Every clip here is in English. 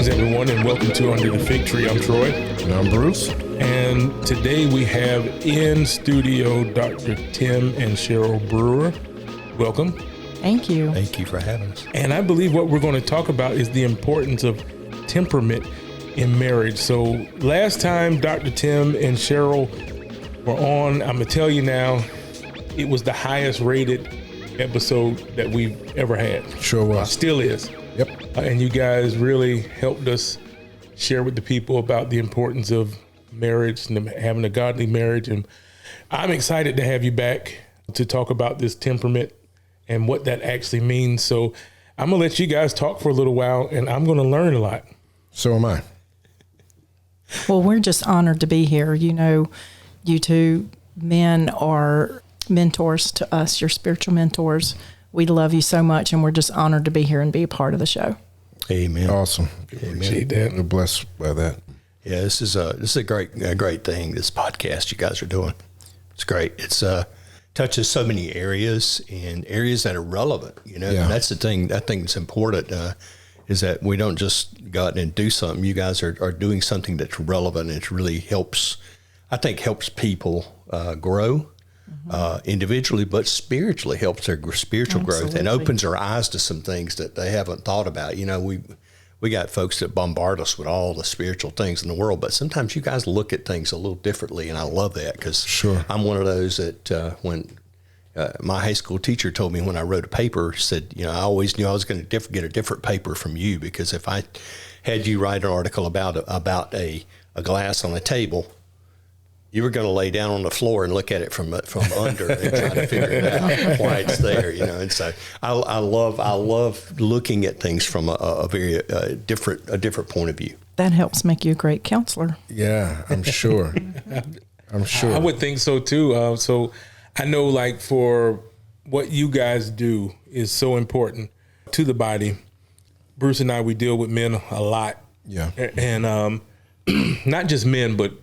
Greetings, everyone, and welcome to Under the Fig Tree. I'm Troy. And I'm Bruce. And today we have in studio Dr. Tim and Sheryl Brewer. Welcome. Thank you. Thank you for having us. And I believe what we're going to talk about is the importance of temperament in marriage. So last time Dr. Tim and Sheryl were on, I'm going to tell you now, it was the highest rated episode that we've ever had. Sure was. Still is. Yep. And you guys really helped us share with the people about the importance of marriage and having a godly marriage. And I'm excited to have you back to talk about this temperament and what that actually means. So I'm going to let you guys talk for a little while, and I'm going to learn a lot. So am I. Well, we're just honored to be here. You know, you two men are mentors to us, your spiritual mentors. We love you so much, and we're just honored to be here and be a part of the show. Amen. Awesome. Appreciate that. We're blessed by that. Yeah, this is a great thing. This podcast you guys are doing, it's great. It's touches so many areas and areas that are relevant. You know, Yeah. and that's the thing. I think it's important is that we don't just go out and do something. You guys are doing something that's relevant. And it really helps. I think helps people grow. Individually, but spiritually helps their spiritual growth and opens their eyes to some things that they haven't thought about. You know, we got folks that bombard us with all the spiritual things in the world, but sometimes you guys look at things a little differently, and I love that because I'm one of those that when my high school teacher told me when I wrote a paper, said, you know, I always knew I was going to get a different paper from you, because if I had you write an article about a glass on a table, you were going to lay down on the floor and look at it from under and try to figure it out why it's there, you know. And so I love looking at things from a very different point of view. That helps make you a great counselor. Yeah, I'm sure. I'm sure. I would think so too. So I know, like, for what you guys do is so important to the body. Bruce and I, we deal with men a lot. Yeah. And not just men, but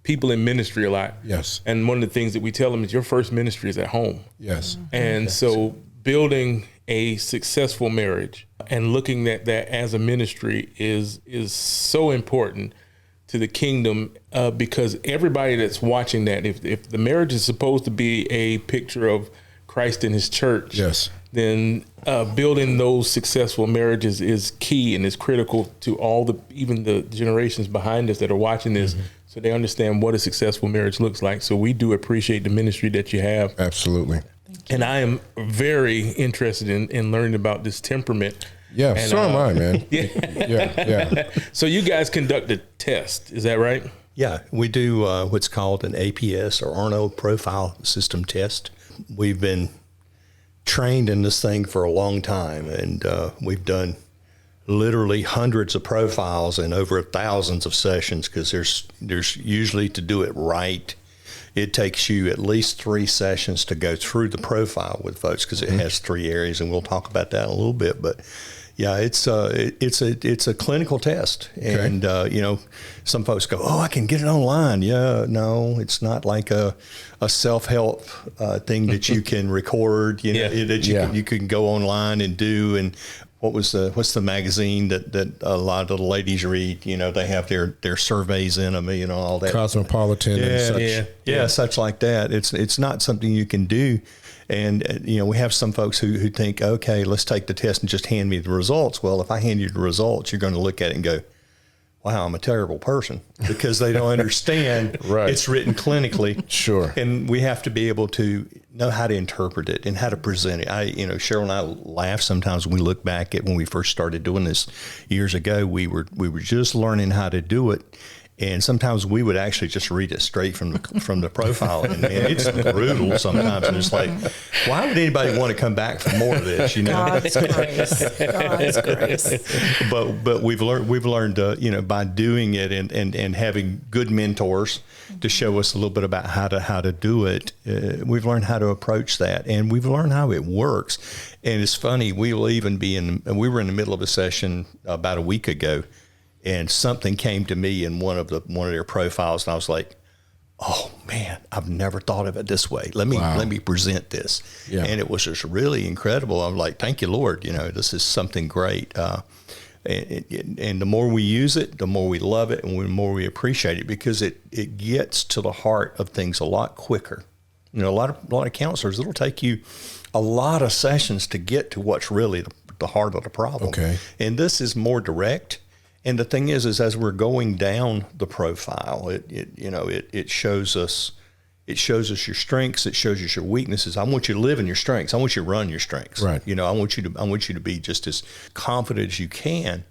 people in ministry a lot. Yes. And one of the things that we tell them is your first ministry is at home. Yes. And so building a successful marriage and looking at that as a ministry is so important to the kingdom, because everybody that's watching that, if the marriage is supposed to be a picture of Christ and his church, Yes. then building those successful marriages is key and is critical to even the generations behind us that are watching this. Mm-hmm. So they understand what a successful marriage looks like. So we do appreciate the ministry that you have. Absolutely. And I am very interested in learning about this temperament. Yeah, and, so am I, man. Yeah. So you guys conduct a test, is that right? Yeah, we do what's called an APS, or Arnold Profile System Test. We've been trained in this thing for a long time, and we've done literally hundreds of profiles and over thousands of sessions, because there's usually, to do it right, it takes you at least 3 sessions to go through the profile with folks, because it has 3 areas, and we'll talk about that in a little bit. But yeah, it's a clinical test, and you know, some folks go, "Oh, I can get it online." Yeah, no, it's not like a self-help thing that you can record. You know, that you can go online and do. And what's the magazine that a lot of the ladies read? You know, they have their surveys in them, you know, all that. Cosmopolitan and such. Such like that. It's not something you can do. And, you know, we have some folks who think, okay, let's take the test and just hand me the results. Well, if I hand you the results, you're going to look at it and go, wow, I'm a terrible person, because they don't understand Right. It's written clinically. Sure. And we have to be able to know how to interpret it and how to present it. Sheryl and I laugh sometimes when we look back at when we first started doing this years ago. We were just learning how to do it. And sometimes we would actually just read it straight from the profile, and man, it's brutal sometimes. And it's like, why would anybody want to come back for more of this? You know, God's grace. God's grace. But we've learned you know, by doing it and having good mentors to show us a little bit about how to do it. We've learned how to approach that, and we've learned how it works. And it's funny, we were in the middle of a session about a week ago, and something came to me in one of their profiles, and I was like, oh man, I've never thought of it this way. Let me present this. Yeah. And it was just really incredible. I'm like, thank you, Lord. You know, this is something great. And the more we use it, the more we love it, and the more we appreciate it, because it gets to the heart of things a lot quicker. You know, a lot of counselors, it'll take you a lot of sessions to get to what's really the heart of the problem. Okay. And this is more direct. And the thing is as we're going down the profile, it shows us your strengths. It shows us your weaknesses. I want you to live in your strengths. I want you to run your strengths. Right. You know, I want you to be just as confident as you can.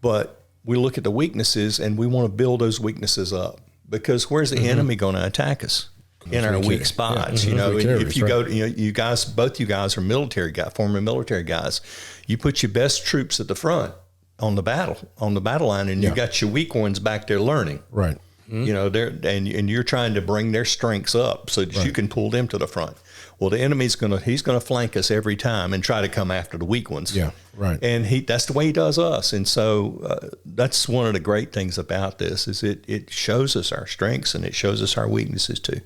But we look at the weaknesses and we want to build those weaknesses up, because where's the enemy going to attack us? In our weak spots. You know, if you go, you guys, both you guys are military guys, former military guys. You put your best troops at the front on the battle line, and you got your weak ones back there learning. Right. You know, and you're trying to bring their strengths up so that you can pull them to the front. Well, the enemy's he's gonna flank us every time and try to come after the weak ones. Yeah, right. And that's the way he does us. And so that's one of the great things about this is it shows us our strengths and it shows us our weaknesses too.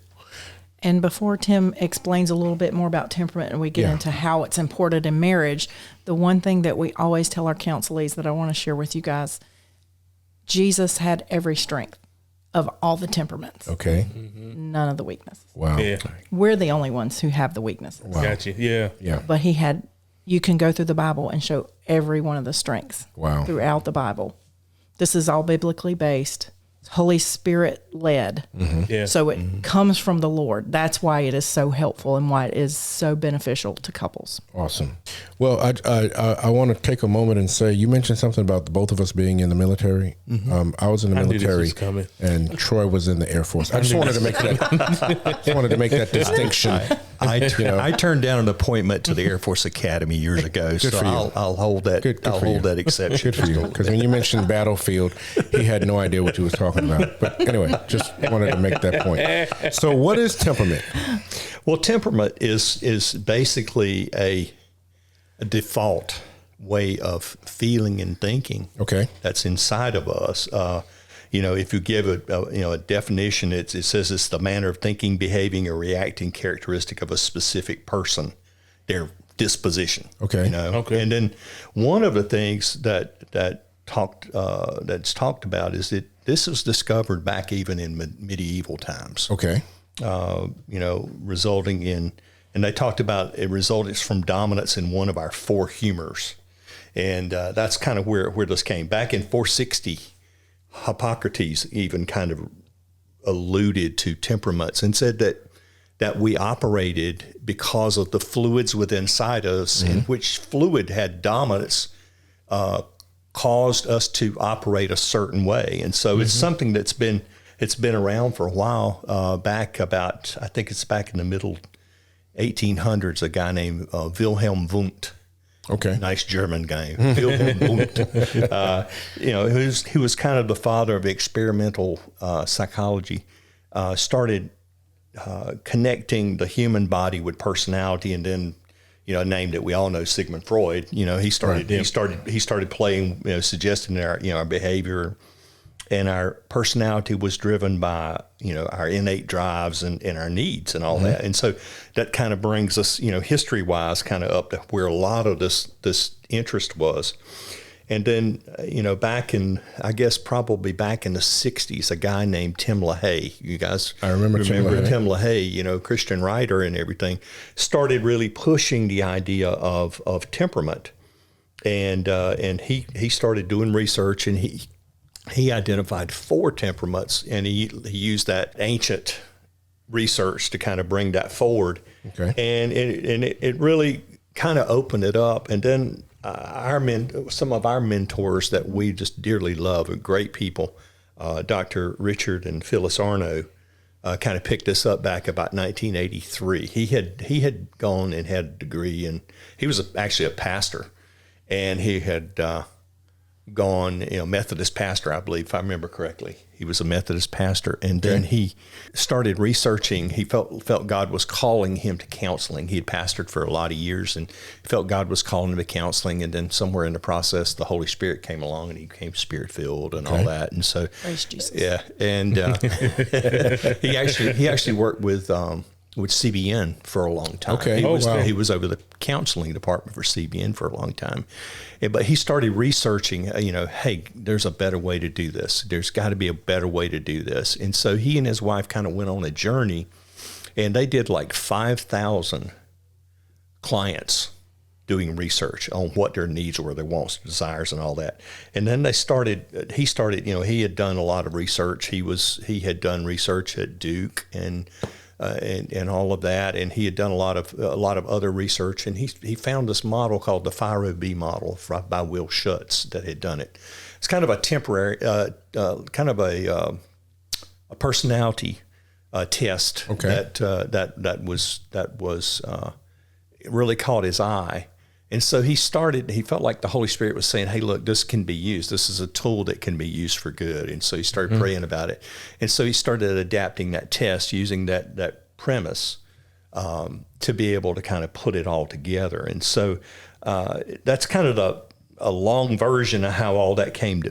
And before Tim explains a little bit more about temperament and we get into how it's important in marriage, the one thing that we always tell our counselees that I want to share with you guys, Jesus had every strength of all the temperaments. Okay. None of the weakness. Wow. Yeah. We're the only ones who have the weaknesses. Wow. Gotcha. Yeah. Yeah. But you can go through the Bible and show every one of the strengths throughout the Bible. This is all biblically based. Holy Spirit led. Yeah. So it comes from the Lord. That's why it is so helpful and why it is so beneficial to couples. Awesome. Well, I want to take a moment and say, you mentioned something about both of us being in the military. I was in the military, and Troy was in the Air Force. I just wanted to make that distinction. I turned down an appointment to the Air Force Academy years ago, so I'll hold that. I'll hold that exception. Good for you, because when you mentioned battlefield, he had no idea what you was talking about. But anyway, just wanted to make that point. So, what is temperament? Well, temperament is basically a default way of feeling and thinking. Okay, that's inside of us. If you give a definition, it says it's the manner of thinking, behaving, or reacting characteristic of a specific person, their disposition. Okay. Okay. And then one of the things that's talked about is that this was discovered back even in medieval times. Okay. Resulting in, and they talked about it resulting from dominance in one of our four humors. And that's kind of where this came. Back in 460, Hippocrates even kind of alluded to temperaments and said that we operated because of the fluids within inside us, in which fluid had dominance, caused us to operate a certain way. And so it's something that's been around for a while. Back about, I think it's back in the middle 1800s, a guy named Wilhelm Wundt. Okay. Nice German guy. Wilhelm Wundt. He was kind of the father of experimental psychology. Started connecting the human body with personality, and then a name that we all know, Sigmund Freud. He started playing, suggesting our behavior and our personality was driven by our innate drives and our needs and all that. And so that kind of brings us history wise kind of up to where a lot of this interest was. And then back in, I guess probably back in the 60s, a guy named Tim LaHaye, you guys I remember Tim LaHaye, Christian writer and everything, started really pushing the idea of temperament. And he started doing research, and he identified 4 temperaments, and he used that ancient research to kind of bring that forward. Okay. And it really kind of opened it up. And then some of our mentors that we just dearly love, are great people, Dr. Richard and Phyllis Arno, kind of picked this up back about 1983. He had gone and had a degree, and he was actually a pastor, and he had gone, Methodist pastor, I believe, if I remember correctly. He was a Methodist pastor, and then he started researching. He felt God was calling him to counseling. He had pastored for a lot of years, and felt God was calling him to counseling. And then somewhere in the process, the Holy Spirit came along, and he became Spirit-filled and all that. And so, praise Jesus. yeah, and he actually worked with with CBN for a long time. Okay. He was over the counseling department for CBN for a long time. But he started researching, hey, there's a better way to do this. There's got to be a better way to do this. And so he and his wife kind of went on a journey, and they did like 5,000 clients doing research on what their needs were, their wants, desires, and all that. And then he started, he had done a lot of research. He had done research at Duke and all of that, and he had done a lot of other research, and he found this model called the 5B model by Will Schutz that had done it. It's kind of a temporary, kind of a personality test that was really caught his eye. And so he felt like the Holy Spirit was saying, hey, look, this can be used. This is a tool that can be used for good. And so he started praying about it. And so he started adapting that test using that premise to be able to kind of put it all together. And so that's kind of a long version of how all that came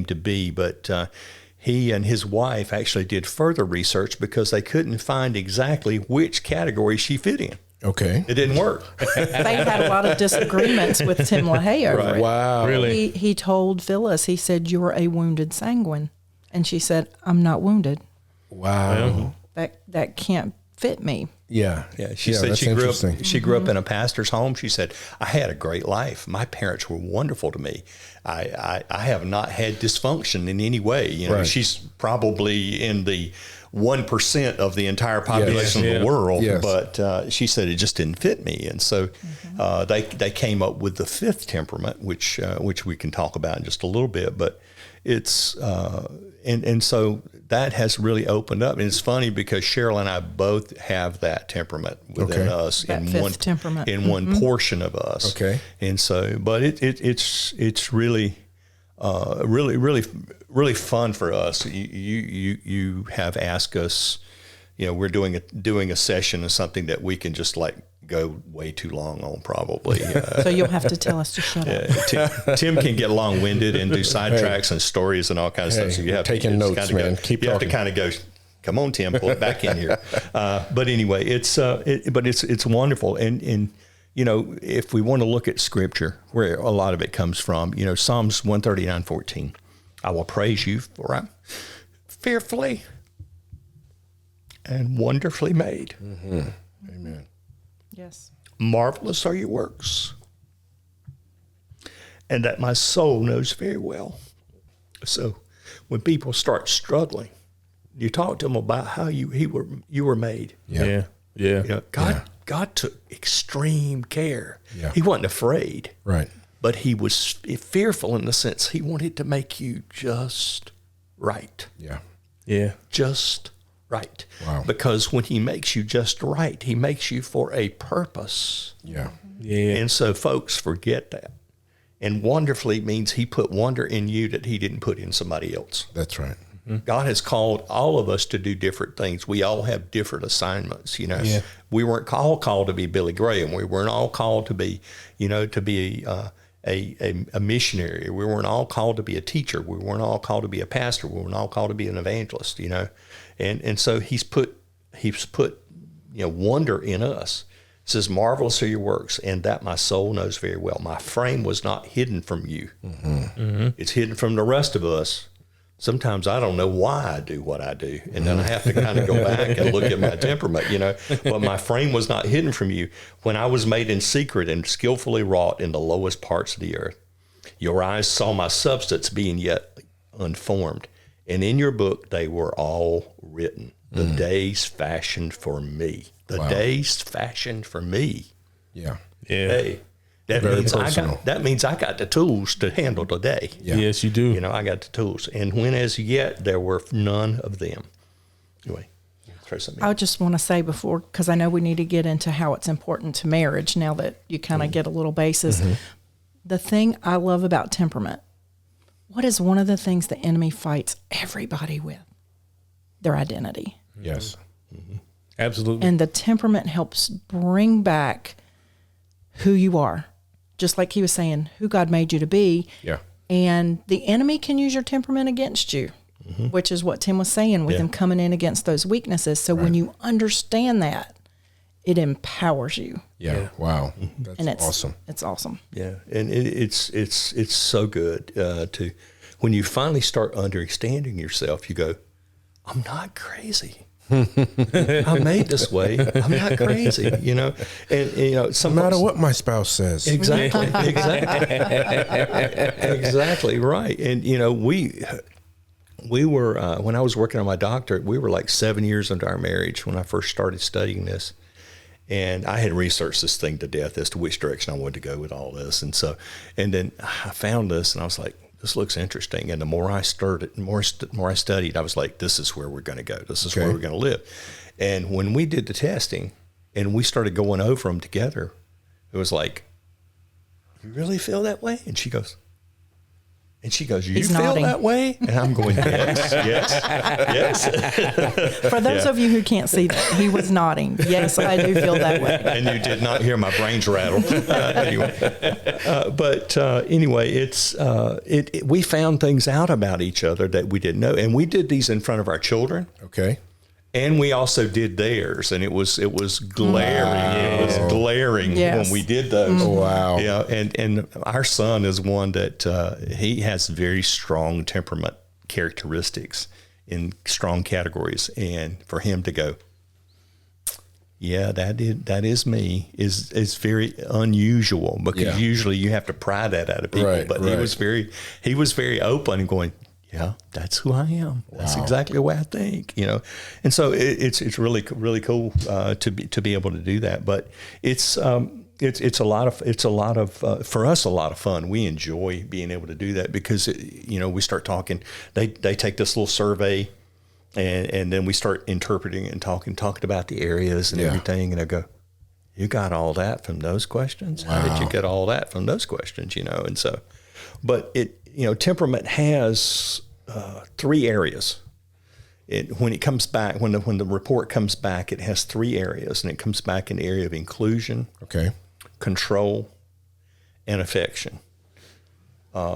to be. But he and his wife actually did further research because they couldn't find exactly which category she fit in. Okay. It didn't work. They had a lot of disagreements with Tim LaHaye over it. Wow. Really? He told Phyllis, he said, "You're a wounded sanguine." And she said, "I'm not wounded. Wow. That can't fit me." Yeah. Yeah, she said she grew up in a pastor's home. She said, I had a great life. My parents were wonderful to me. I have not had dysfunction in any way. Right. She's probably in the 1% of the entire population of the world, but she said it just didn't fit me. And so they came up with the fifth temperament, which we can talk about in just a little bit, but it's and so that has really opened up. And it's funny because Sheryl and I both have that temperament within us That fifth temperament. in one portion of us. Okay. And so, but it's really really fun for us. You have asked us, we're doing a session of something that we can just like go way too long on probably. So you'll have to tell us to shut up. Tim can get long-winded and do sidetracks and stories and all kinds of stuff. So you have taking notes, man. Keep you talking. have to kind of go, come on, Tim, pull it back in here. But anyway, it's wonderful. And if we want to look at Scripture, where a lot of it comes from, Psalms 139:14, I will praise you for I'm fearfully and wonderfully made. Mm-hmm. Amen. Yes. Marvelous are your works, and that my soul knows very well. So when people start struggling, you talk to them about how you were made. Yeah. God took extreme care. Yeah. He wasn't afraid. Right. But he was fearful in the sense he wanted to make you just right. Yeah. Yeah. Just right. Wow. Because when he makes you just right, he makes you for a purpose. Yeah. Yeah. And so folks forget that. And wonderfully means he put wonder in you that he didn't put in somebody else. That's right. God has called all of us to do different things. We all have different assignments, Yeah. We weren't all called to be Billy Graham. We weren't all called to be, a missionary. We weren't all called to be a teacher. We weren't all called to be a pastor. We weren't all called to be an evangelist, And so he's put wonder in us. It says, marvelous are your works, and that my soul knows very well. My frame was not hidden from you. Mm-hmm. Mm-hmm. It's hidden from the rest of us. Sometimes I don't know why I do what I do. And then I have to kind of go back and look at my temperament, But my frame was not hidden from you when I was made in secret and skillfully wrought in the lowest parts of the earth. Your eyes saw my substance being yet unformed. And in your book, they were all written. The days fashioned for me. The days fashioned for me. Yeah. Yeah. Hey. That means I got the tools to handle the day. Yeah. Yes, you do. I got the tools. And when as yet there were none of them. Anyway, throw something I just want to say before, because I know we need to get into how it's important to marriage now that you kind of get a little basis. Mm-hmm. The thing I love about temperament, what is one of the things the enemy fights everybody with? Their identity. Yes. Mm-hmm. Absolutely. And the temperament helps bring back who you are. Just like he was saying, who God made you to be. Yeah. And the enemy can use your temperament against you. which is what Tim was saying with him coming in against those weaknesses. So when you understand that, it empowers you. Yeah. Wow. That's And it's awesome. It's awesome. Yeah, and it's so good to when you finally start understanding yourself. You go, I'm not crazy. I'm made this way. I'm not crazy, you know. And you know, No matter what my spouse says. Exactly, exactly right. And you know, we were when I was working on my doctorate, we were like 7 years into our marriage when I first started studying this. And I had researched this thing to death as to which direction I wanted to go with all this. And then I found this and I was like, this looks interesting. And the more I studied, I was like, this is where we're going to go. This is where we're going to live. And when we did the testing and we started going over them together, it was like, you really feel that way? And she goes, you He's feel nodding. that way? And I'm going, yes. For those of you who can't see that, he was nodding. Yes, I do feel that way. And you did not hear my brains rattle. Anyway, it's we found things out about each other that we didn't know, and we did these in front of our children. Okay. And we also did theirs, and it was glaring. Wow. It was glaring when we did those. Wow. Yeah, and our son is one that he has very strong temperament characteristics in strong categories, and for him to go, yeah, that is me, is very unusual, because usually you have to pry that out of people. Right, but right. he was very open and going, yeah, that's who I am. That's exactly the way I think, you know. And so it's really cool to be able to do that. But it's a lot of for us a lot of fun. We enjoy being able to do that because we start talking. They take this little survey, and then we start interpreting and talking about the areas and everything. And I go, you got all that from those questions? Wow. How did you get all that from those questions? You know, and so, but temperament has 3 areas. When it comes back, when the report comes back, it has 3 areas, and it comes back in the area of inclusion, control, and affection.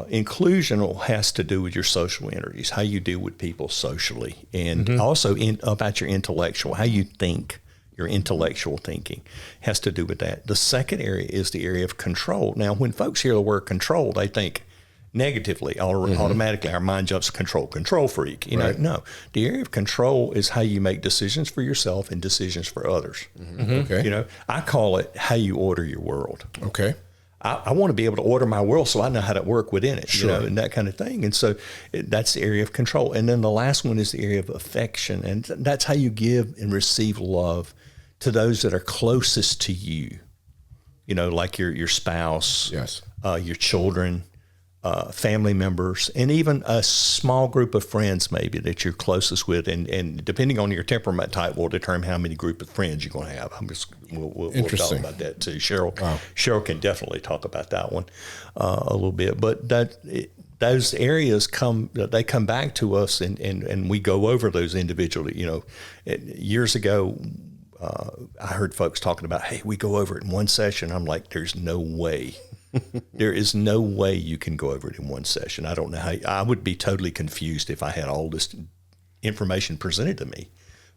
Inclusion has to do with your social energies, how you deal with people socially, and also about your intellectual, how you think. Your intellectual thinking has to do with that. The second area is the area of control. Now, when folks hear the word control, they think negatively. Automatically, our mind jumps control freak. You know, no. The area of control is how you make decisions for yourself and decisions for others. Okay. You know, I call it how you order your world. Okay. I want to be able to order my world so I know how to work within it, you know, and that kind of thing. And so that's the area of control. And then the last one is the area of affection. And that's how you give and receive love to those that are closest to you, you know, like your spouse, your children, family members, and even a small group of friends maybe that you're closest with. And depending on your temperament type will determine how many group of friends you're going to have. We'll talk about that too. Sheryl can definitely talk about that one a little bit. But those areas come back to us, and we go over those individually. You know, years ago, I heard folks talking about, hey, we go over it in one session. I'm like, there's no way. There is no way you can go over it in one session. I don't know how. I would be totally confused if I had all this information presented to me,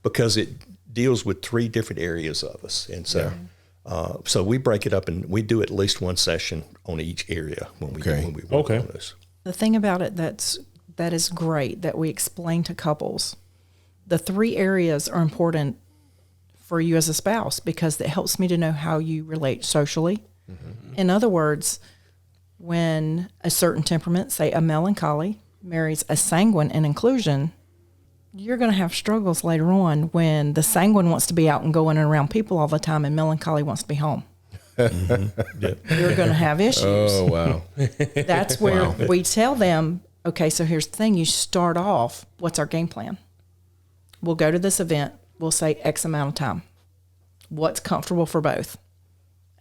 because it deals with 3 different areas of us. And so so we break it up, and we do at least one session on each area when we work on this. The thing about it that is great that we explain to couples, the 3 areas are important for you as a spouse, because it helps me to know how you relate socially. In other words, when a certain temperament, say a melancholy, marries a sanguine in inclusion, you're going to have struggles later on when the sanguine wants to be out and going around people all the time and melancholy wants to be home. You're going to have issues. Oh, wow. That's where we tell them, okay, so here's the thing. You start off, what's our game plan? We'll go to this event. We'll say X amount of time. What's comfortable for both?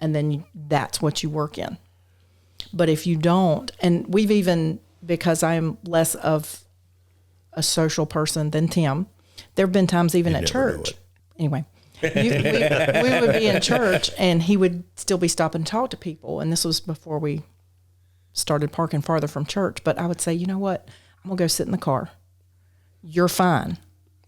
And then that's what you work in. But if you don't, and we've even, because I'm less of a social person than Tim, there have been times even at church. Anyway, we would be in church and he would still be stopping to talk to people. And this was before we started parking farther from church. But I would say, you know what? I'm going to go sit in the car. you're fine.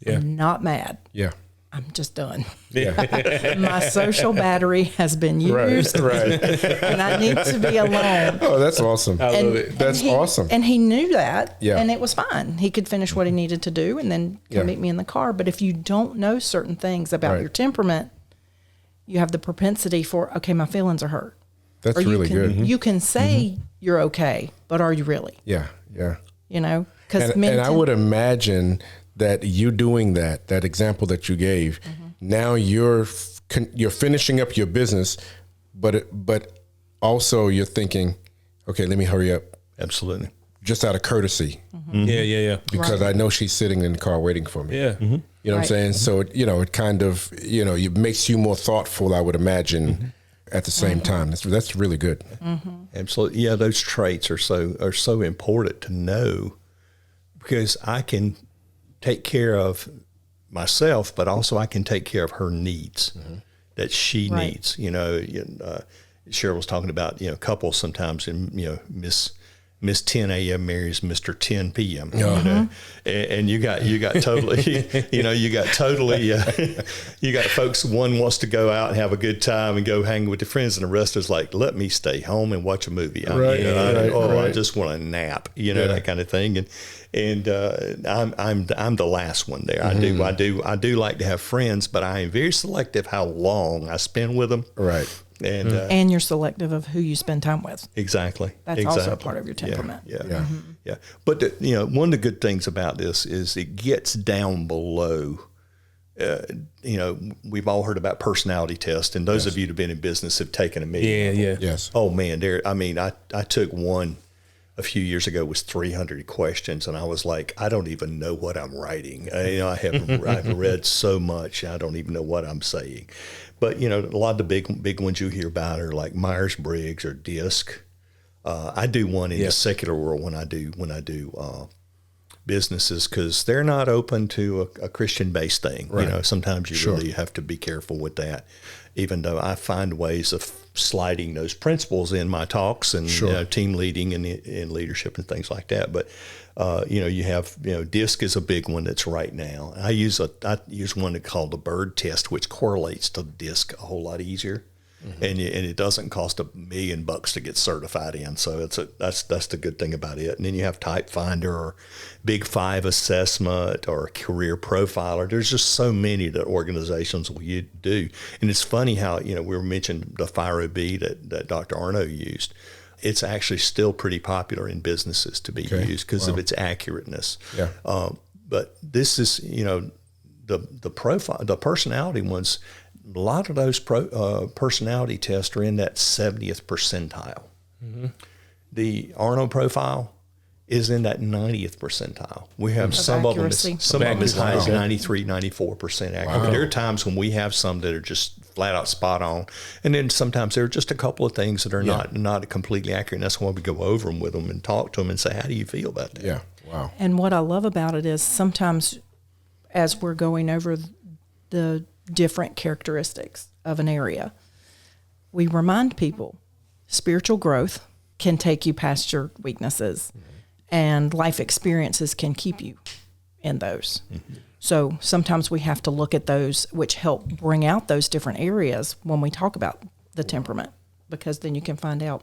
Yeah. I'm not mad. Yeah. I'm just done. My social battery has been used. Right. And I need to be alone. Oh, that's awesome. I love it. That's awesome. And he knew that. Yeah. And it was fine. He could finish what he needed to do and then come meet me in the car. But if you don't know certain things about your temperament, you have the propensity for, okay, my feelings are hurt. That's really good. You can say you're okay, but are you really? Yeah. Yeah. You know? And I would imagine that you doing that example that you gave, now you're finishing up your business, but also you're thinking, okay, let me hurry up. Absolutely. Just out of courtesy. Yeah. Because I know she's sitting in the car waiting for me. Yeah. You know what I'm saying? So, it kind of, it makes you more thoughtful, I would imagine, at the same time. That's really good. Absolutely. Yeah, those traits are so important to know, because I can take care of myself, but also I can take care of her needs that she needs. Sheryl was talking about, couples sometimes, and, Miss 10 a.m. marries Mr. 10 p.m. And you got totally, you got folks. One wants to go out and have a good time and go hang with the friends, and the rest is like, let me stay home and watch a movie. I just want a nap, that kind of thing. And I'm the last one there. I do like to have friends, but I am very selective how long I spend with them. Right. And you're selective of who you spend time with. Exactly. That's also a part of your temperament. Yeah. But one of the good things about this is it gets down below. We've all heard about personality tests, and those of you that have been in business have taken a meeting. Yeah. Yes. Oh man, I took one a few years ago. It was 300 questions, and I was like, I don't even know what I'm writing. I've read so much, I don't even know what I'm saying. But a lot of the big ones you hear about are like Myers-Briggs or DISC. I do one in the secular world when I do businesses, because they're not open to a Christian-based thing. Right. Sometimes you really have to be careful with that. Even though I find ways of sliding those principles in my talks and team leading and leadership and things like that. But you have DISC is a big one that's right now. I use one called the BIRD test, which correlates to DISC a whole lot easier. And it doesn't cost $1 million to get certified in, so that's the good thing about it. And then you have Type Finder or Big Five assessment or Career Profiler. There's just so many that organizations will do. And it's funny how we were mentioning the FIRE-OB that Dr. Arno used. It's actually still pretty popular in businesses to be used because of its accurateness. Yeah. But this is the profile, the personality ones. A lot of those personality tests are in that 70th percentile. The Arno profile is in that 90th percentile. We have some of them as high as 93, 94% accurate. Wow. There are times when we have some that are just flat out spot on. And then sometimes there are just a couple of things that are not completely accurate. And that's why we go over them with them and talk to them and say, how do you feel about that? Yeah. Wow. And what I love about it is sometimes as we're going over the different characteristics of an area, we remind people spiritual growth can take you past your weaknesses, and life experiences can keep you in those. So sometimes we have to look at those which help bring out those different areas when we talk about the temperament, because then you can find out,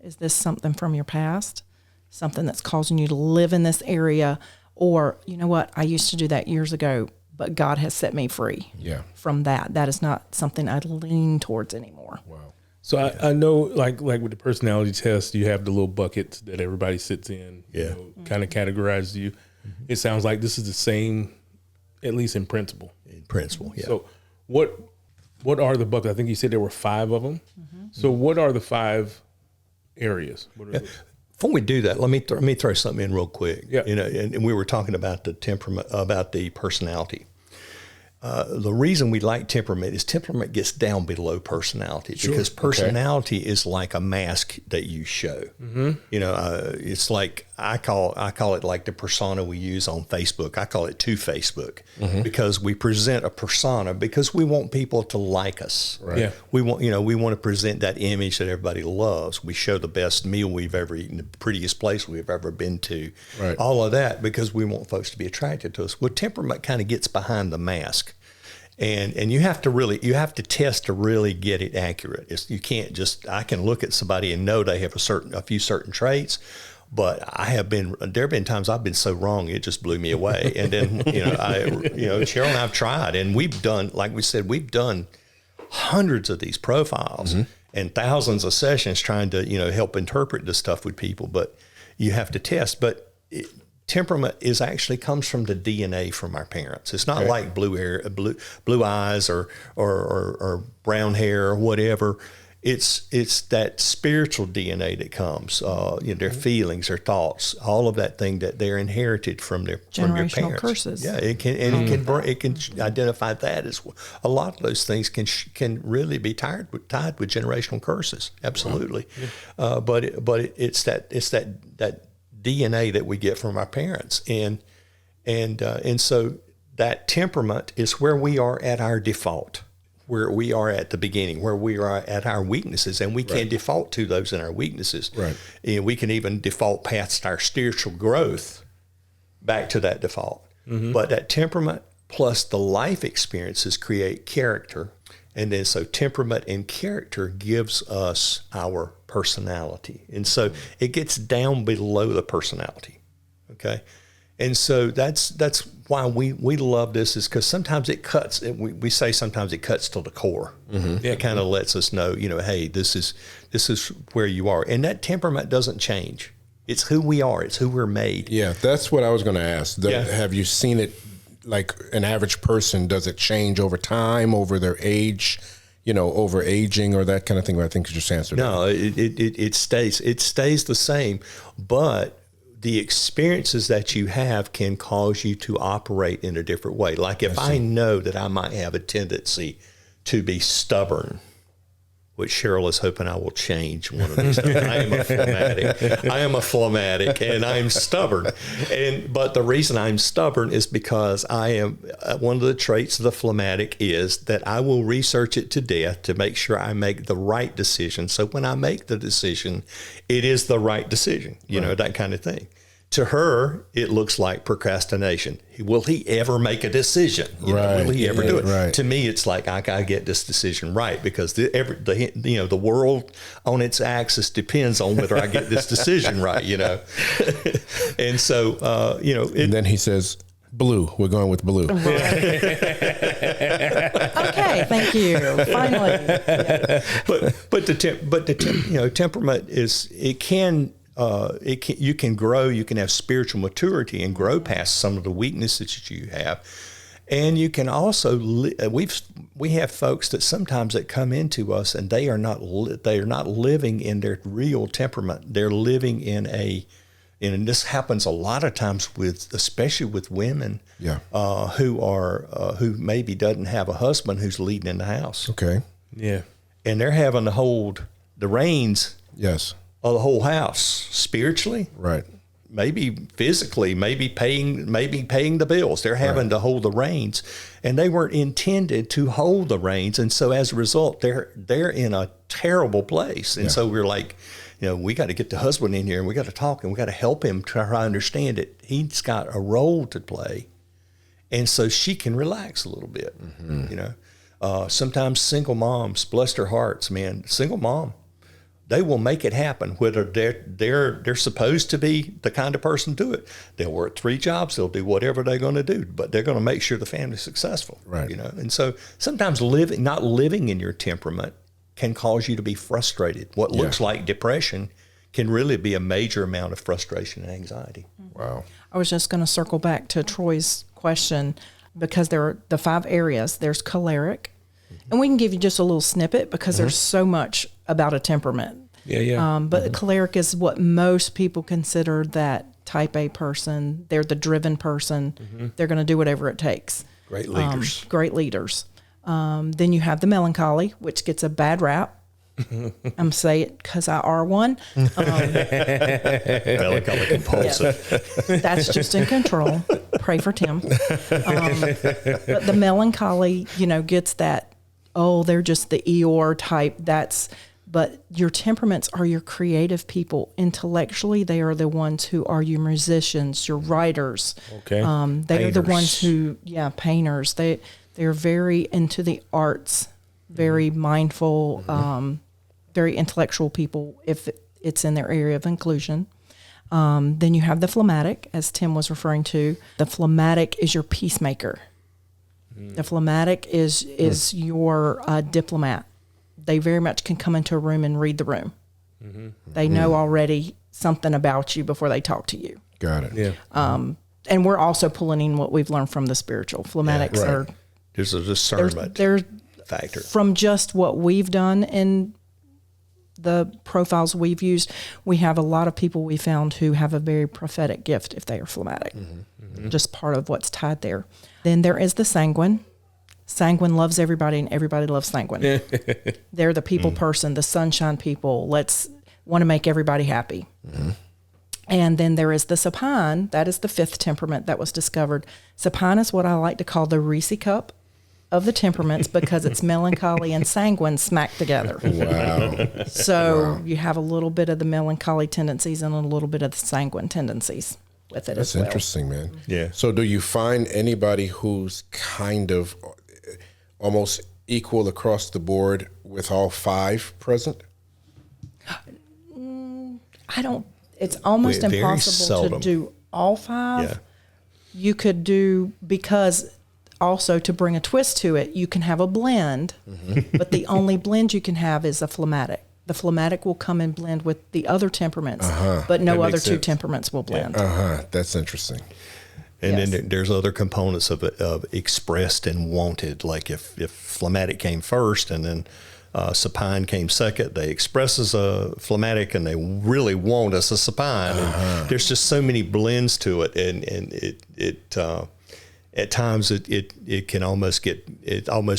is this something from your past, something that's causing you to live in this area, or you know what, I used to do that years ago, but God has set me free from that. That is not something I lean towards anymore. Wow. So I know, like with the personality test, you have the little buckets that everybody sits in, kind of categorizes you. It sounds like this is the same, at least in principle. In principle, yeah. So what are the buckets? I think you said there were 5 of them. So what are the 5 areas? Before we do that, let me throw something in real quick. Yeah. And we were talking about the temperament, about the personality. the reason we like temperament is temperament gets down below personality, because personality is like a mask that you show. You know, it's like I call it like the persona we use on Facebook. I call it Facebook, because we present a persona because we want people to like us. Right. Yeah. We want to present that image that everybody loves. We show the best meal we've ever eaten, the prettiest place we've ever been to, Right. all of that because we want folks to be attracted to us. Well, temperament kind of gets behind the mask. And you have to test to really get it accurate. You can't just, I can look at somebody and know they have a few certain traits, but there have been times I've been so wrong, it just blew me away. And then, Sheryl and I've tried, and we've done, like we said, we've done hundreds of these profiles and thousands of sessions trying to, help interpret this stuff with people, but you have to test. But temperament actually comes from the DNA from our parents. It's not like blue eyes or brown hair or whatever. It's that spiritual DNA that comes. Their feelings, their thoughts, all of that thing that they're inherited from your parents. Generational curses. Yeah, it can identify that as well. A lot of those things can really be tied with generational curses. Absolutely, but it's that DNA that we get from our parents, and so that temperament is where we are at our default, where we are at the beginning, where we are at our weaknesses, and we can default to those in our weaknesses. Right. And we can even default past our spiritual growth back to that default. But that temperament plus the life experiences create character. And then so temperament and character gives us our personality. And so it gets down below the personality. Okay. And so that's why we love this, is because sometimes it cuts. We say sometimes it cuts to the core. It kind of lets us know, hey, this is where you are. And that temperament doesn't change. It's who we are. It's who we're made. Yeah, that's what I was going to ask. Have you seen it? Like an average person, does it change over time, over their age, over aging or that kind of thing? I think you just answered. No, it stays the same, but the experiences that you have can cause you to operate in a different way. Like if I know that I might have a tendency to be stubborn, which Sheryl is hoping I will change one of these days. I am a phlegmatic, and I'm stubborn. But the reason I'm stubborn is because I am one of the traits of the phlegmatic is that I will research it to death to make sure I make the right decision. So when I make the decision, it is the right decision. That kind of thing. To her, it looks like procrastination. Will he ever make a decision? Will he ever do it? Right. To me, it's like I gotta get this decision right, because the world on its axis depends on whether I get this decision right. And so and then he says, "Blue. We're going with blue." Okay, thank you. Finally, but the temperament is you can grow, you can have spiritual maturity and grow past some of the weaknesses that you have. And you can also, we have folks that sometimes that come into us and they are not living in their real temperament. They're living and this happens a lot of times especially with women who maybe doesn't have a husband who's leading in the house. Okay. Yeah. And they're having to hold the reins. Yes. Of the whole house, spiritually, right? Maybe physically, maybe paying the bills. They're having to hold the reins, and they weren't intended to hold the reins, and so as a result, they're in a terrible place. And so we're like, we got to get the husband in here, and we got to talk, and we got to help him try to understand it. He's got a role to play, and so she can relax a little bit. Sometimes single moms, bless their hearts, man, single mom. They will make it happen, whether they're supposed to be the kind of person to do it. They'll work 3 jobs. They'll do whatever they're going to do, but they're going to make sure the family's successful. Right. And so sometimes not living in your temperament can cause you to be frustrated. What looks like depression can really be a major amount of frustration and anxiety. Wow. I was just going to circle back to Troy's question, because there are the 5 areas. There's choleric. And we can give you just a little snippet because there's so much about a temperament. But choleric is what most people consider that type A person. They're the driven person. They're going to do whatever it takes. Great leaders. Great leaders. Then you have the melancholy, which gets a bad rap. I'm saying it because I are one. Melancholy compulsive. Yes, that's just in control. Pray for Tim. But the melancholy, gets that, they're just the Eeyore type. But your temperaments are your creative people. Intellectually, they are the ones who are your musicians, your writers. Okay. They are the ones who, painters. They're very into the arts, very mindful, very intellectual people if it's in their area of inclusion. Then you have the phlegmatic, as Tim was referring to. The phlegmatic is your peacemaker. The phlegmatic is your diplomat. They very much can come into a room and read the room. They know already something about you before they talk to you. Got it. Yeah. And we're also pulling in what we've learned from the spiritual. Phlegmatics are... There's a discernment factor. From just what we've done in the profiles we've used, we have a lot of people we found who have a very prophetic gift if they are phlegmatic. Just part of what's tied there. Then there is the sanguine. Sanguine loves everybody and everybody loves sanguine. They're the people person, the sunshine people. Want to make everybody happy. And then there is the supine. That is the fifth temperament that was discovered. Supine is what I like to call the Reese cup of the temperaments because it's melancholy and sanguine smacked together. Wow. So you have a little bit of the melancholy tendencies and a little bit of the sanguine tendencies with it as well. That's interesting, man. Yeah. So do you find anybody who's kind of almost equal across the board with all five present? It's almost Very impossible seldom. to do all five. Yeah. You could do, because also to bring a twist to it, you can have a blend, but the only blend you can have is a phlegmatic. The phlegmatic will come and blend with the other temperaments, but no That other makes two sense. temperaments will blend. That's interesting. And Yes. then there's other components of it, of expressed and wanted. Like if phlegmatic came first and then supine came second, they express as a phlegmatic and they really want as a supine. And there's just so many blends to it, and it at times it can almost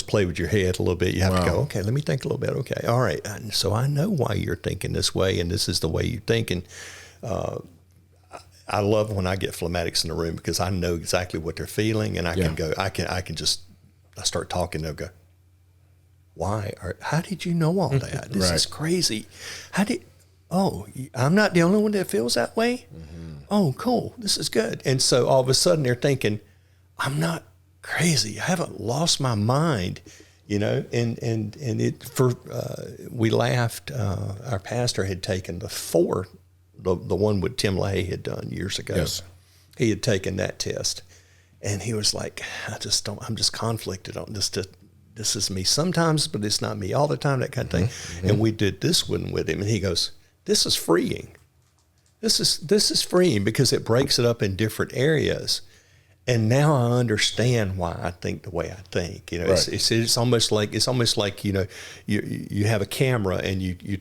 play with your head a little bit. You have to go, okay, let me think a little bit. Okay, all right. So I know why you're thinking this way, and this is the way you think. And I love when I get phlegmatics in the room because I know exactly what they're feeling, and I can go, I start talking. They'll go, why? Or how did you know all that? This is crazy. I'm not the only one that feels that way. Oh, cool. This is good. And so all of a sudden they're thinking, I'm not crazy. I haven't lost my mind, we laughed. Our pastor had taken the one what Tim LaHaye had done years ago. Yes. He had taken that test, and he was like, I'm just conflicted on this. This is me sometimes, but it's not me all the time, that kind of thing. And we did this one with him, and he goes, this is freeing. This is freeing because it breaks it up in different areas. And now I understand why I think the way I think. It's almost like you have a camera and you're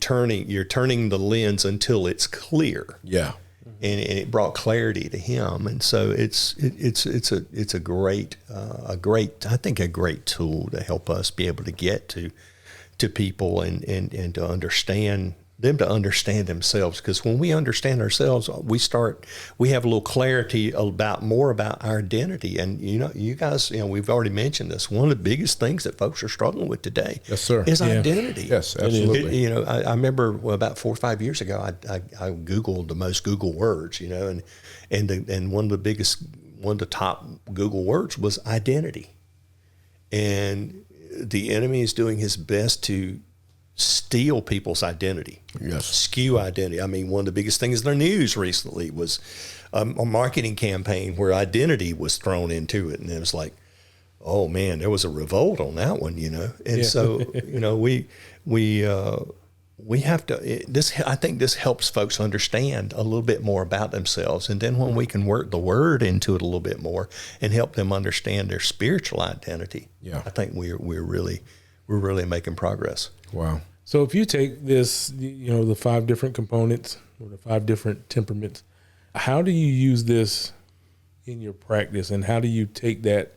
turning the lens until it's clear. Yeah. And it brought clarity to him, and so it's a great tool to help us be able to get to people and to understand them, to understand themselves. Because when we understand ourselves, we have a little clarity more about our identity. And you guys, we've already mentioned this. One of the biggest things that folks are struggling with today, yes, sir, is identity. Yes, absolutely. I remember about 4 or 5 years ago, I Googled the most Google words, and one of the top Google words was identity. And the enemy is doing his best to steal people's identity, skew identity. I mean, one of the biggest things in the news recently was a marketing campaign where identity was thrown into it, and it was like, oh man, there was a revolt on that one, And so, we have to. I think this helps folks understand a little bit more about themselves, and then when we can work the word into it a little bit more and help them understand their spiritual identity, I think we're really making progress. Wow. So if you take this, the 5 different components or the 5 different temperaments, how do you use this in your practice, and how do you take that?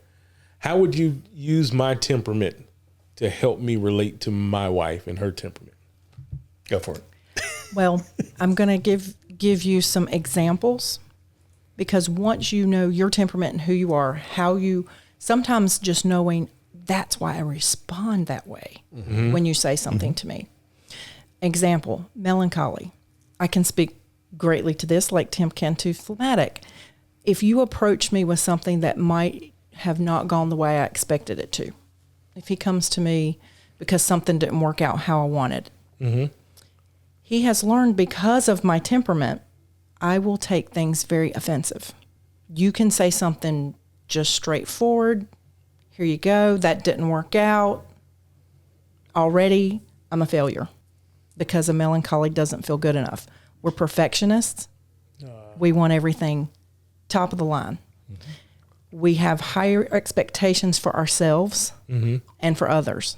How would you use my temperament to help me relate to my wife and her temperament? Go for it. Well, I'm going to give you some examples, because once you know your temperament and who you are, how you, sometimes just knowing that's why I respond that way when you say something to me. Example, melancholy. I can speak greatly to this, like Tim can to phlegmatic. If you approach me with something that might have not gone the way I expected it to, if he comes to me because something didn't work out how I wanted, he has learned, because of my temperament, I will take things very offensive. You can say something just straightforward. Here you go. That didn't work out. Already, I'm a failure because a melancholy doesn't feel good enough. We're perfectionists. We want everything top of the line. We have higher expectations for ourselves and for others.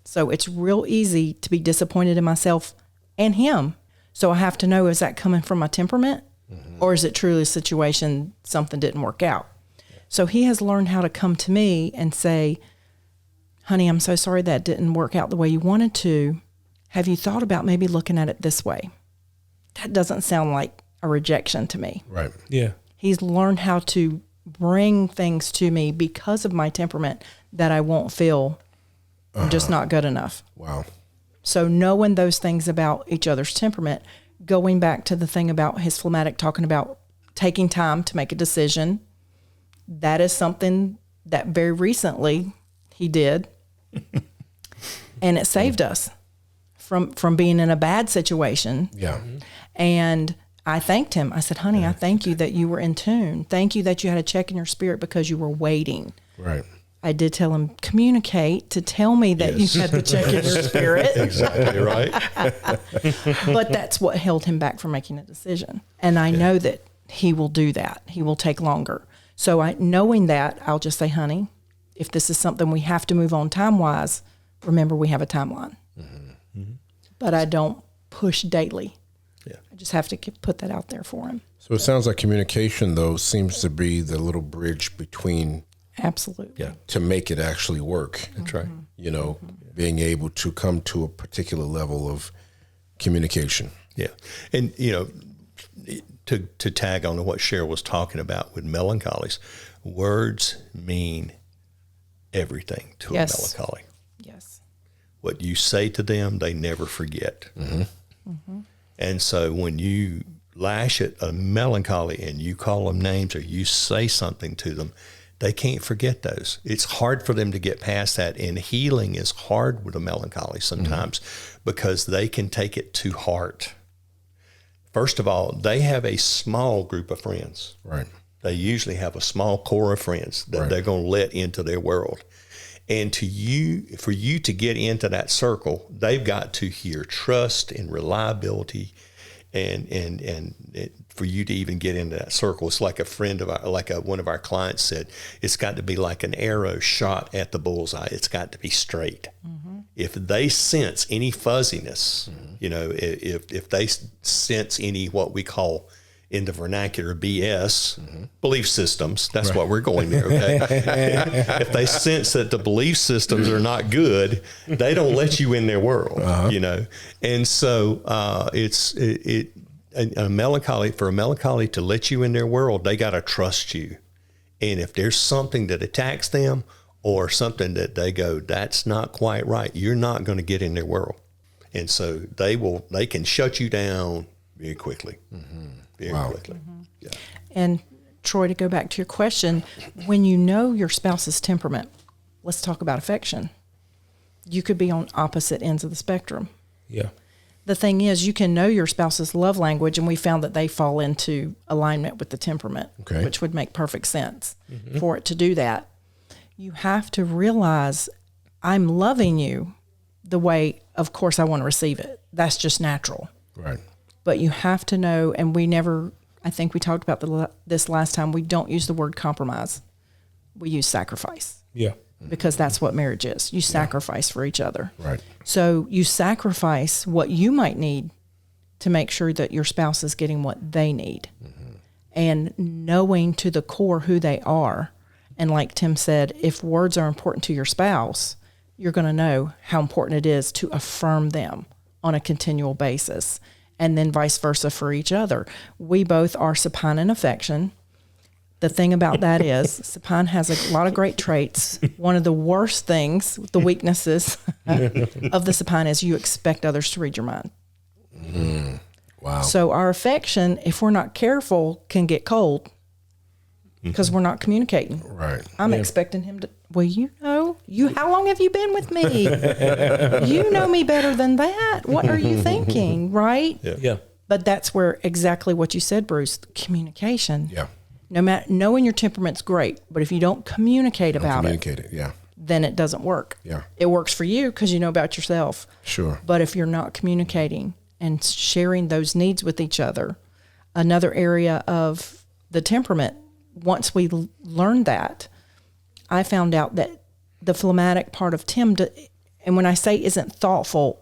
So it's real easy to be disappointed in myself and him. So I have to know, is that coming from my temperament or is it truly a situation, something didn't work out? So he has learned how to come to me and say, honey, I'm so sorry that didn't work out the way you wanted to. Have you thought about maybe looking at it this way? That doesn't sound like a rejection to me. Right. Yeah. He's learned how to bring things to me because of my temperament that I won't feel I'm just not good enough. Wow. So knowing those things about each other's temperament, going back to the thing about his phlegmatic, talking about taking time to make a decision, that is something that very recently he did. And it saved us from being in a bad situation. Yeah. And I thanked him. I said, honey, I thank you that you were in tune. Thank you that you had a check in your spirit because you were waiting. Right. I did tell him, communicate to tell me that you had the check in your spirit. Exactly right. But that's what held him back from making a decision. And I know that he will do that. He will take longer. So knowing that, I'll just say, honey, if this is something we have to move on time-wise, remember we have a timeline. But I don't push daily. Yeah. I just have to put that out there for him. So it sounds like communication, though, seems to be the little bridge between, Absolutely. to make it actually work. That's right. You know, being able to come to a particular level of communication. Yeah. And, to tag on to what Sheryl was talking about with melancholies, words mean everything to a melancholy. Yes. What you say to them, they never forget. And so when you lash at a melancholy and you call them names or you say something to them, they can't forget those. It's hard for them to get past that. And healing is hard with a melancholy sometimes because they can take it to heart. First of all, they have a small group of friends. Right. They usually have a small core of friends that they're going to let into their world. And for you to get into that circle, they've got to hear trust and reliability, and for you to even get into that circle, it's like one of our clients said, it's got to be like an arrow shot at the bullseye. It's got to be straight. If they sense any fuzziness, if they sense any what we call in the vernacular BS, belief systems, that's what we're going there, okay? If they sense that the belief systems are not good, they don't let you in their world, And so a melancholy to let you in their world, they got to trust you. And if there's something that attacks them or something that they go, that's not quite right, you're not going to get in their world. And so they can shut you down very quickly. Very quickly. Yeah. And Troy, to go back to your question, when you know your spouse's temperament, let's talk about affection. You could be on opposite ends of the spectrum. Yeah. The thing is, you can know your spouse's love language, and we found that they fall into alignment with the temperament, which would make perfect sense for it to do that. You have to realize, I'm loving you the way, of course, I want to receive it. That's just natural. Right. But you have to know, and I think we talked about this last time, we don't use the word compromise. We use sacrifice. Yeah. Because that's what marriage is. You sacrifice for each other. Right. So you sacrifice what you might need to make sure that your spouse is getting what they need. And knowing to the core who they are And like Tim said, if words are important to your spouse, you're going to know how important it is to affirm them on a continual basis, and then vice versa for each other. We both are supine in affection. The thing about that is supine has a lot of great traits. One of the worst things, the weaknesses of the supine is you expect others to read your mind. Wow. So our affection, if we're not careful, can get cold because we're not communicating. Right. I'm expecting him to, well, how long have you been with me? You know me better than that. What are you thinking? Right? Yeah. But that's where exactly what you said, Bruce, communication. Yeah. No matter, knowing your temperament's great, but if you don't communicate about Communicate it. Yeah. then it doesn't work. Yeah. It works for you because you know about yourself. Sure. But if you're not communicating and sharing those needs with each other, another area of the temperament, once we learned that, I found out that the phlegmatic part of Tim, and when I say isn't thoughtful,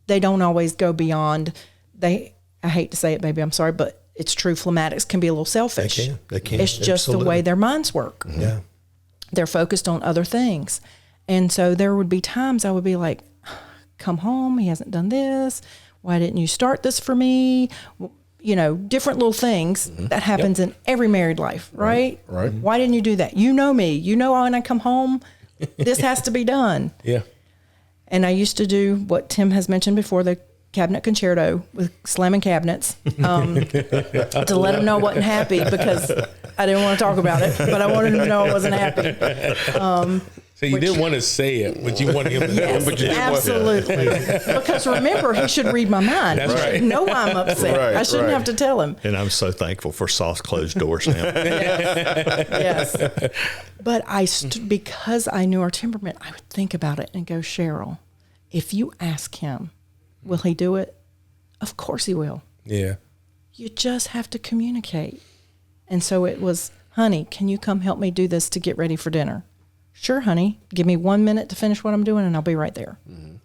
they don't always go beyond, I hate to say it, baby, I'm sorry, but it's true. Phlegmatics can be a little selfish. They can. It's just the way their minds work. Mm-hmm. Yeah. They're focused on other things. And so there would be times I would be like, come home, he hasn't done this. Why didn't you start this for me? You know, different little things that happens in every married life, right? Right. Why didn't you do that? You know me. You know when I come home, this has to be done. Yeah. And I used to do what Tim has mentioned before, the cabinet concerto with slamming cabinets to let him know I wasn't happy because I didn't want to talk about it, but I wanted him to know I wasn't happy. So you didn't want to say it, but you wanted him to know. Yes, But you didn't absolutely. Because remember, he should read my mind. That's He right. should know why I'm upset. Right, I shouldn't right. have to tell him. And I'm so thankful for soft closed doors now. Yes. But because I knew our temperament, I would think about it and go, Sheryl, if you ask him, will he do it? Of course he will. Yeah. You just have to communicate. And so it was, honey, can you come help me do this to get ready for dinner? Sure, honey. Give me 1 minute to finish what I'm doing and I'll be right there. Mm-hmm.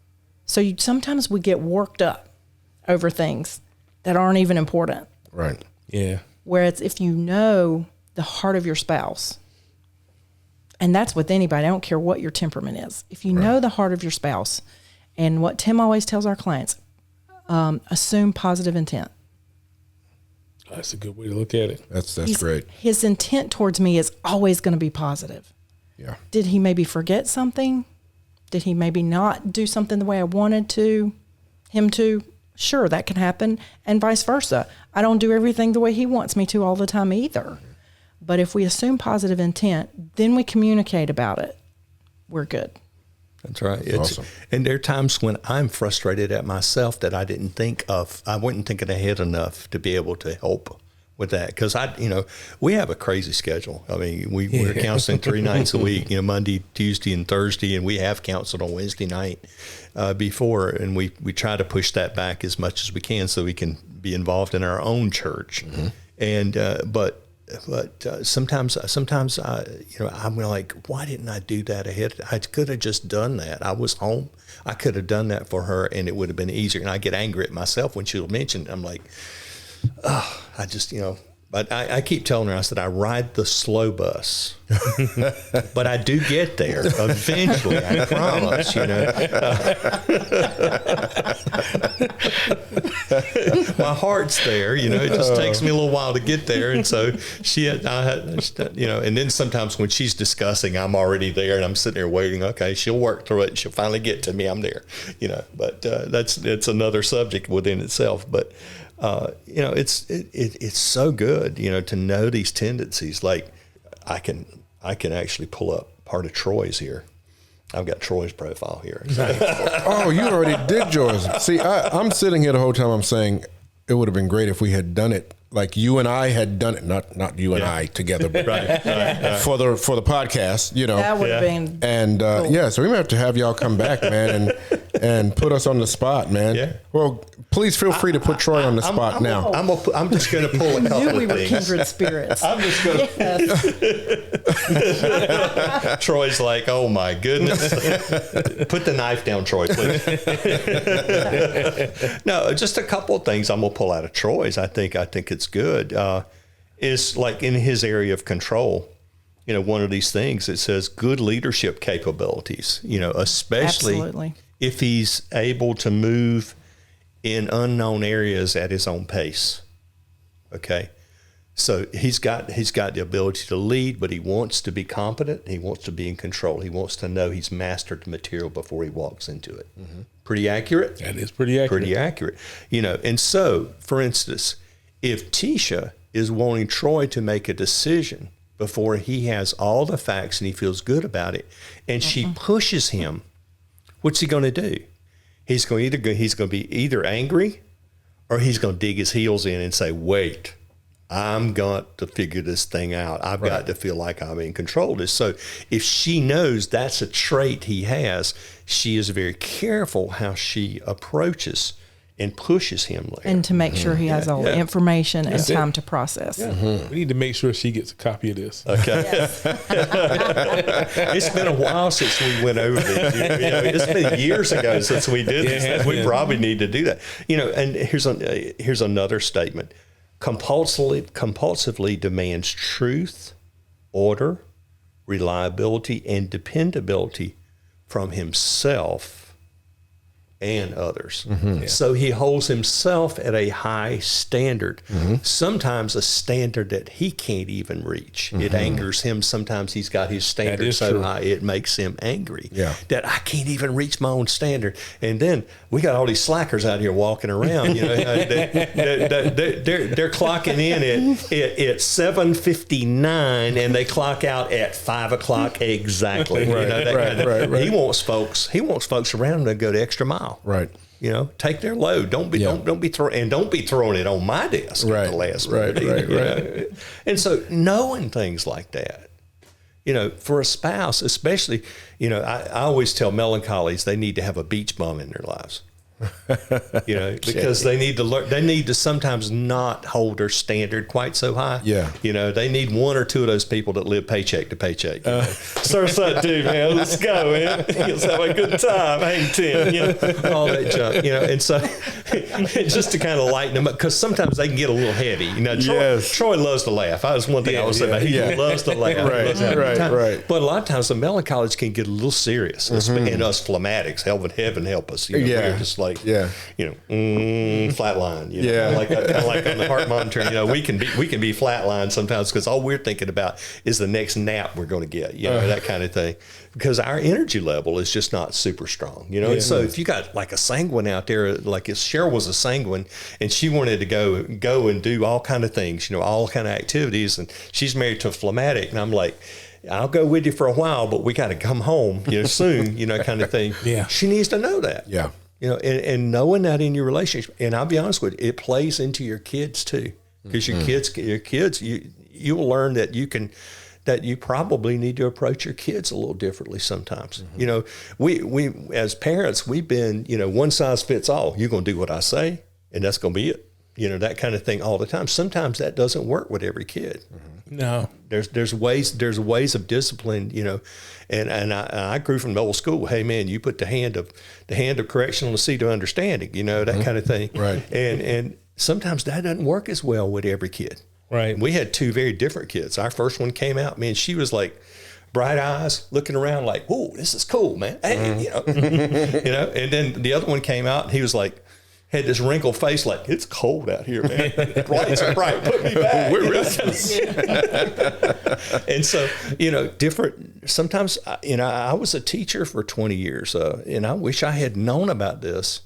So sometimes we get worked up over things that aren't even important. Right. Yeah. Whereas if you know the heart of your spouse, and that's with anybody, I don't care what your temperament is. If you know the heart of your spouse, and what Tim always tells our clients, assume positive intent. That's a good way to look at it. That's great. His intent towards me is always going to be positive. Yeah. Did he maybe forget something? Did he maybe not do something the way I wanted him to? Sure, that can happen, and vice versa. I don't do everything the way he wants me to all the time either. But if we assume positive intent, then we communicate about it, we're good. That's right. Awesome. And there are times when I'm frustrated at myself that I didn't think of. I wasn't thinking ahead enough to be able to help with that. Because we have a crazy schedule. I mean, we're counseling 3 nights a week, Monday, Tuesday, and Thursday, and we have counseled on Wednesday night before. And we try to push that back as much as we can so we can be involved in our own church. Mm-hmm. And, but sometimes I'm like, why didn't I do that ahead? I could have just done that. I was home. I could have done that for her, and it would have been easier. And I get angry at myself when she'll mention. I'm like, oh, I just But I keep telling her, I said, I ride the slow bus, but I do get there eventually. I promise. My heart's there. It just takes me a little while to get there, and so and then sometimes when she's discussing, I'm already there, and I'm sitting there waiting. Okay, she'll work through it, and she'll finally get to me. I'm there. But it's another subject within itself. But it's so good, to know these tendencies. Like I can actually pull up part of Troy's here. I've got Troy's profile here. Oh, you already did yours. See, I'm sitting here the whole time I'm saying it would have been great if we had done it like you and I had done it, not you and I together, but right. for the podcast, That would have been and cool. so we may have to have y'all come back, man, and put us on the spot, man. Yeah. Well, please feel free to put Troy on the spot now. I'm just going to pull a couple knew we of were things. kindred spirits. I'm just going to. Troy's like, oh my goodness. Put the knife down, Troy, please. No, just a couple of things I'm going to pull out of Troy's. I think it's good. Is like in his area of control. one of these things that says good leadership capabilities, especially Absolutely. if he's able to move in unknown areas at his own pace. Okay. So he's got the ability to lead, but he wants to be competent. He wants to be in control. He wants to know he's mastered the material before he walks into it. Mm-hmm. Pretty accurate? That is pretty accurate. Pretty accurate. And so, for instance, if Tisha is wanting Troy to make a decision before he has all the facts and he feels good about it, and she pushes him, what's he going to do? He's going to be either angry or he's going to dig his heels in and say, wait, I'm got to figure this thing out. I've got to feel like I'm in control of this. So if she knows that's a trait he has, she is very careful how she approaches and pushes him there. And to make sure he has all the information and time to process. Yeah. We need to make sure she gets a copy of this. Okay. It's been a while since we went over this. It's been years ago since we did this. We probably need to do that. And here's another statement. Compulsively demands truth, order, reliability, and dependability from himself and others. Mm-hmm. Yeah. So he holds himself at a high standard, sometimes a standard that he can't even reach. Mm-hmm. It angers him. Sometimes he's got his standard so high it makes him angry that I can't even reach my own standard. And then we got all these slackers out here walking around. They're clocking in at 7:59 and they clock out at 5 o'clock exactly. Right. He wants folks around him to go the extra mile. Right. Take their load. Don't be throwing it on my desk at the last minute. Right. And so knowing things like that, for a spouse, especially, I always tell melancholies they need to have a beach bum in their lives. Because they need to learn. They need to sometimes not hold their standard quite so high. Yeah. They need one or two of those people that live paycheck to paycheck. Surf's that dude, man. Let's go, man. Let's have a good time. Hang 10. All that junk. And so just to kind of lighten them up, because sometimes they can get a little heavy. Troy loves to laugh. That was one thing I would say about him. He loves to laugh. Right. But a lot of times the melancholies can get a little serious, and us phlegmatics, heaven help us. We're just like, flatline, like on the heart monitor, we can be flatline sometimes because all we're thinking about is the next nap we're going to get, that kind of thing, because our energy level is just not super strong, And so if you got like a sanguine out there, like if Sheryl was a sanguine and she wanted to go and do all kind of things, all kind of activities, and she's married to a phlegmatic, and I'm like, I'll go with you for a while, but we got to come home, soon, kind of thing. Yeah. She needs to know that. Yeah. And knowing that in your relationship, and I'll be honest with you, it plays into your kids too, because your kids, you will learn that you probably need to approach your kids a little differently sometimes. We as parents, we've been, one size fits all. You're going to do what I say, and that's going to be it. That kind of thing all the time. Sometimes that doesn't work with every kid. No, there's ways of discipline, and I grew from the old school. Hey man, you put the hand of correction on the seat of understanding, that kind of thing. Right. And sometimes that doesn't work as well with every kid. Right. We had two very different kids. Our first one came out, man, she was like bright eyes, looking around like, "Whoa, this is cool, man." Hey, And then the other one came out, and he was like, had this wrinkled face like, it's cold out here, man. Lights are bright. Put me back. And so, different, sometimes, I was a teacher for 20 years, and I wish I had known about this.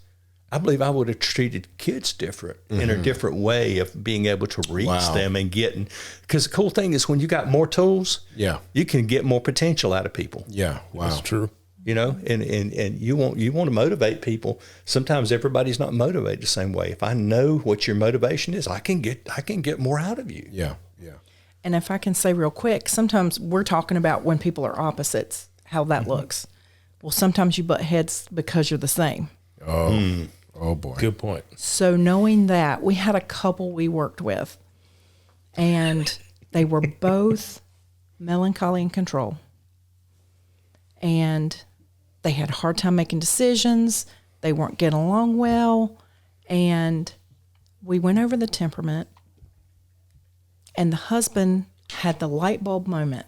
I believe I would have treated kids different, in a different way of being able to reach them and getting, because the cool thing is when you got more tools, you can get more potential out of people. Yeah. Wow. That's true. And you want to motivate people. Sometimes everybody's not motivated the same way. If I know what your motivation is, I can get more out of you. Yeah. Yeah. And if I can say real quick, sometimes we're talking about when people are opposites, how that looks. Well, sometimes you butt heads because you're the same. Oh boy. Good point. So knowing that, we had a couple we worked with, and they were both melancholy and control. And they had a hard time making decisions. They weren't getting along well. And we went over the temperament, and the husband had the light bulb moment.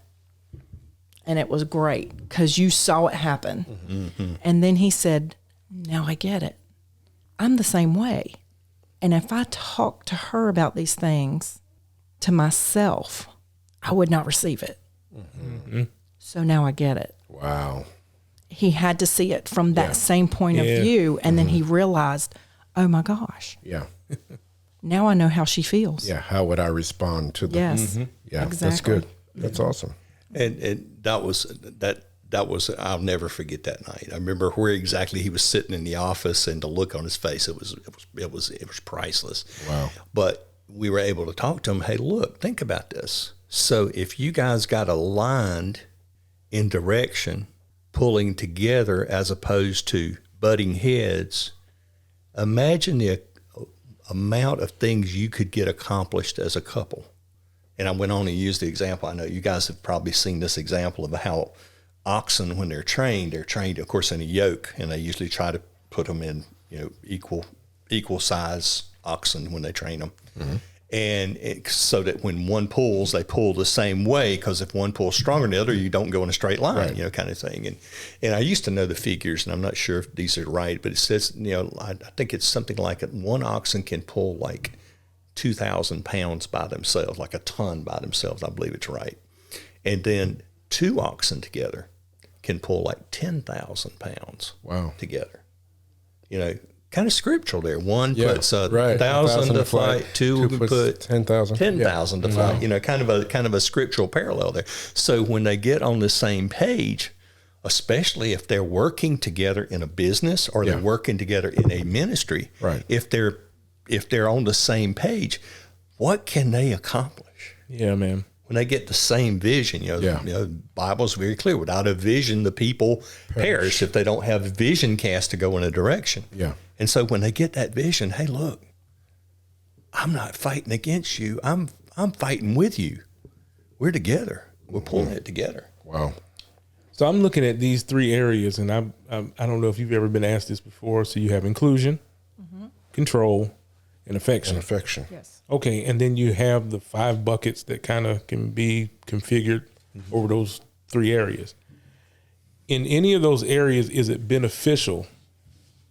And it was great because you saw it happen. Mm-hmm. And then he said, now I get it. I'm the same way. And if I talk to her about these things to myself, I would not receive it. Mm-hmm. So now I get it. Wow. He had to see it from that same point of view. And then he realized, oh my gosh. Yeah. Now I know how she feels. Yeah. How would I respond to the? Yes. Yeah. Exactly. That's good. That's awesome. And that was I'll never forget that night. I remember where exactly he was sitting in the office, and the look on his face, it was priceless. Wow. But we were able to talk to him. Hey, look, think about this. So if you guys got aligned in direction, pulling together as opposed to butting heads, imagine the amount of things you could get accomplished as a couple. And I went on and used the example. I know you guys have probably seen this example of how oxen, when they're trained, of course, in a yoke, and they usually try to put them in, equal size oxen when they train them. Mm-hmm. And so that when one pulls, they pull the same way, because if one pulls stronger than the other, you don't go in a straight line, right. Kind of thing. And I used to know the figures, and I'm not sure if these are right, but it says, I think it's something like one oxen can pull like 2,000 pounds by themselves, like a ton by themselves. I believe it's right. And then two oxen together can pull like 10,000 pounds. Wow. Together. Kind of scriptural there. One puts 1,000 to fight, two would put 10,000 to fight. Kind of a scriptural parallel there. So when they get on the same page, especially if they're working together in a business or they're working together in a ministry, right. if they're on the same page, what can they accomplish? Yeah, man. When they get the same vision, the Bible's very clear. Without a vision, the people perish if they don't have a vision cast to go in a direction. Yeah. And so when they get that vision, hey, look, I'm not fighting against you. I'm fighting with you. We're together. We're pulling it together. Wow. So I'm looking at these three areas, and I don't know if you've ever been asked this before. So you have inclusion, control, and affection. Yes. Okay, and then you have the 5 buckets that kind of can be configured over those 3 areas. In any of those areas, is it beneficial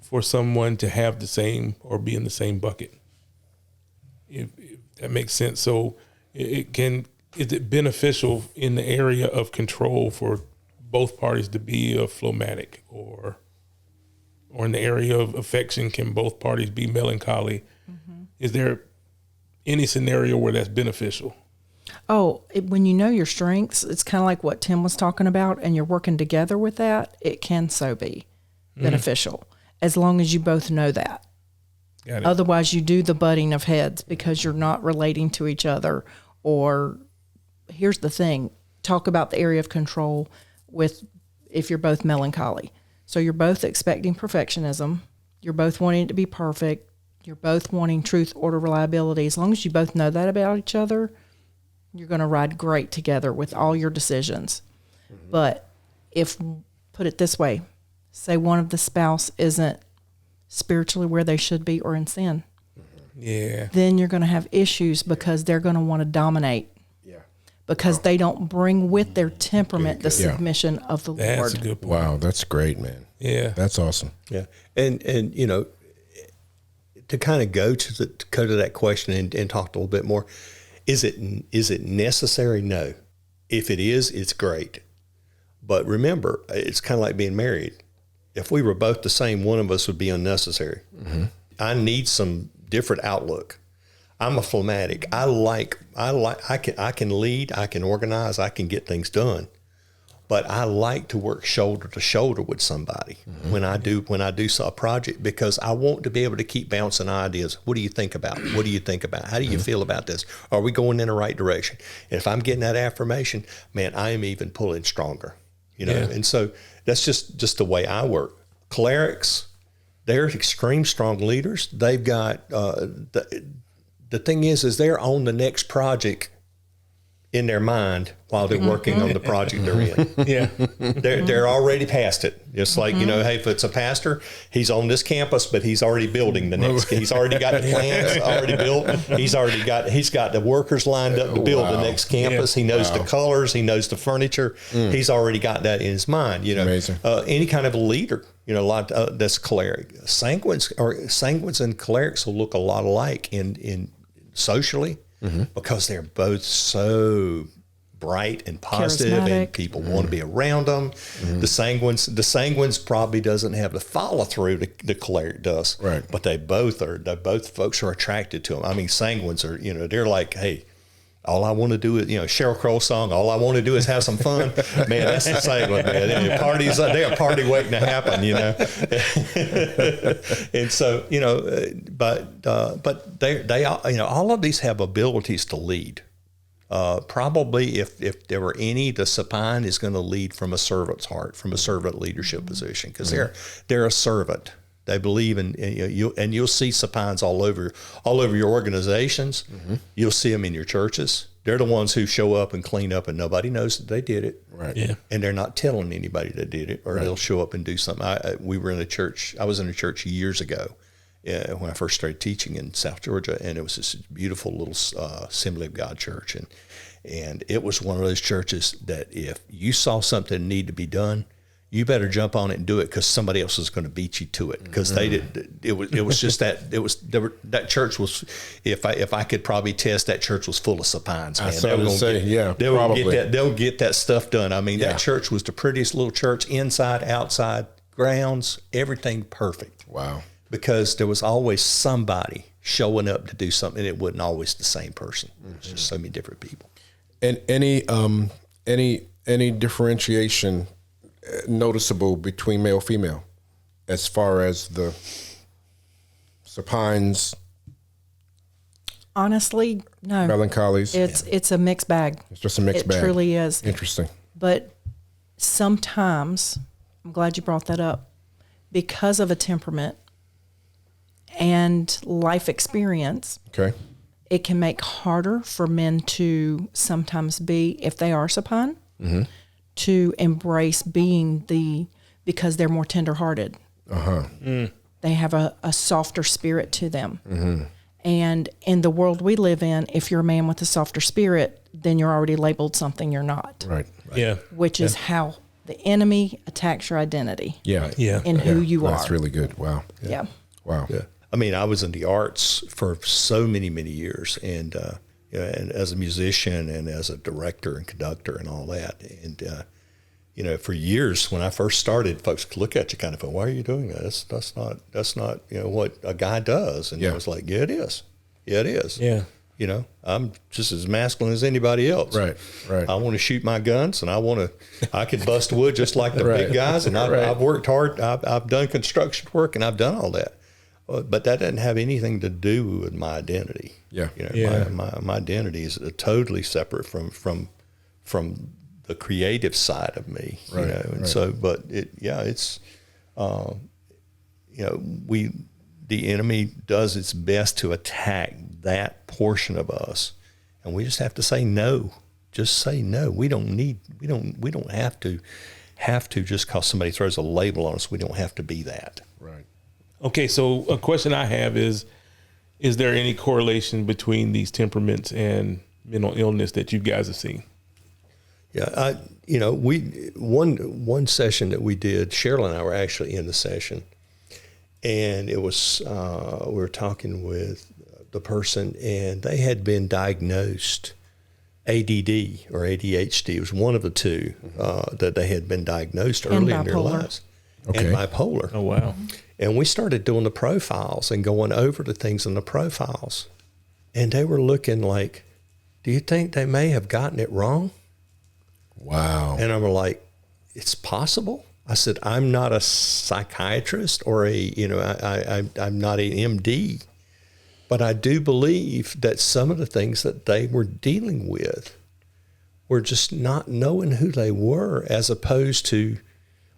for someone to have the same or be in the same bucket? If that makes sense. So is it beneficial in the area of control for both parties to be a phlegmatic, or in the area of affection, can both parties be melancholy? Mm-hmm. Is there any scenario where that's beneficial? When you know your strengths, it's kind of like what Tim was talking about, and you're working together with that, it can so be beneficial, as long as you both know that. Got it. Otherwise, you do the butting of heads because you're not relating to each other. Or here's the thing, talk about the area of control if you're both melancholy. So you're both expecting perfectionism. You're both wanting it to be perfect. You're both wanting truth, order, reliability. As long as you both know that about each other, you're going to ride great together with all your decisions. Mm-hmm. But put it this way, say one of the spouse isn't spiritually where they should be or in sin. Yeah. Then you're going to have issues because they're going to want to dominate. Yeah. Because they don't bring with their temperament the submission of the Lord. That's a good point. Wow, that's great, man. Yeah. That's awesome. Yeah. And to kind of go to that question and talk a little bit more, is it necessary? No. If it is, it's great. But remember, it's kind of like being married. If we were both the same, one of us would be unnecessary. Mm-hmm. I need some different outlook. I'm a phlegmatic. I can lead, I can organize, I can get things done. But I like to work shoulder to shoulder with somebody when I do a project, because I want to be able to keep bouncing ideas. What do you think about? What do you think about? How do you feel about this? Are we going in the right direction? And if I'm getting that affirmation, man, I am even pulling stronger. Yeah. And so that's just the way I work. Clerics, they're extreme strong leaders. They've got the thing is they're on the next project in their mind while they're working on the project they're in. Yeah. They're already past it. It's like, hey, if it's a pastor, he's on this campus, but he's already building the next. He's already got the plans already built. He's got the workers lined up to build the next campus. Yeah. He knows the colors. He knows the furniture. He's already got that in his mind. Amazing. Any kind of a leader, that's choleric. Sanguines and cholerics will look a lot alike in socially. Because they're both so bright and positive, and people want to be around them. The sanguines probably doesn't have the follow through the choleric does, right? But both folks are attracted to them. I mean, sanguines are, they're like, hey, all I want to do is, Sheryl Crow song, all I want to do is have some fun. Man, that's the sanguine, man. They're a party waiting to happen, And so, but they all of these have abilities to lead. Probably if there were any, the supine is going to lead from a servant's heart, from a servant leadership position, because they're a servant. They believe in, you'll see supines all over your organizations. You'll see them in your churches. They're the ones who show up and clean up, and nobody knows that they did it. Right. Yeah. And they're not telling anybody that did it, or they'll show up and do something. I was in a church years ago when I first started teaching in South Georgia, and it was this beautiful little Assembly of God church, and it was one of those churches that if you saw something need to be done, you better jump on it and do it, because somebody else is going to beat you to it. Because it was just that church was, if I could probably test, that church was full of supines. Man. They'll get that stuff done. I mean, that church was the prettiest little church, inside, outside, grounds, everything perfect. Wow. Because there was always somebody showing up to do something. It wasn't always the same person. It's just so many different people. And any differentiation noticeable between male female as far as the supines? Honestly, no. Melancholies? It's a mixed bag. It's just a mixed bag. It truly is. Interesting. But sometimes, I'm glad you brought that up, because of a temperament and life experience, okay, it can make harder for men to sometimes be, if they are supine, to embrace being because they're more tenderhearted. They have a softer spirit to them. And in the world we live in, if you're a man with a softer spirit, then you're already labeled something you're not. Right. Yeah. Which is how the enemy attacks your identity. Yeah. Yeah. And who you are. That's really good. Wow. Yeah. Wow. Yeah. I mean, I was in the arts for so many, many years, and and as a musician and as a director and conductor and all that. And, for years when I first started, folks could look at you kind of, why are you doing that? That's not what a guy does. And I was like, yeah, it is. Yeah, it is. Yeah. I'm just as masculine as anybody else. Right. I want to shoot my guns, and I can bust wood just like the big guys. And I've worked hard. I've done construction work, and I've done all that. But that doesn't have anything to do with my identity. Yeah. My identity is totally separate from the creative side of me. Right. And so, but it's the enemy does its best to attack that portion of us, and we just have to say no. Just say no. We don't have to just because somebody throws a label on us. We don't have to be that. Right. Okay, so a question I have is there any correlation between these temperaments and mental illness that you guys have seen? Yeah, one session that we did, Sheryl and I were actually in the session, and it was we were talking with the person, and they had been diagnosed ADD or ADHD. It was one of the two that they had been diagnosed early in their lives. Okay. And bipolar. Oh, wow. And we started doing the profiles and going over the things in the profiles. And they were looking like, do you think they may have gotten it wrong? Wow. And I'm like, it's possible. I said, I'm not a psychiatrist or I'm not an MD, but I do believe that some of the things that they were dealing with were just not knowing who they were, as opposed to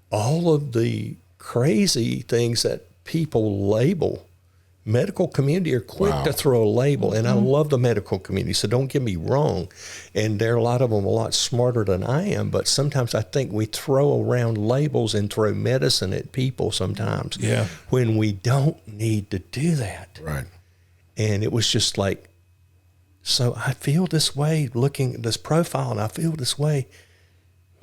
all of the crazy things that people label medical community are quick to throw a label, and I love the medical community, so don't get me wrong. And there are a lot of them a lot smarter than I am, but sometimes I think we throw around labels and throw medicine at people sometimes when we don't need to do that. Right. And it was just like, so I feel this way looking at this profile, and I feel this way.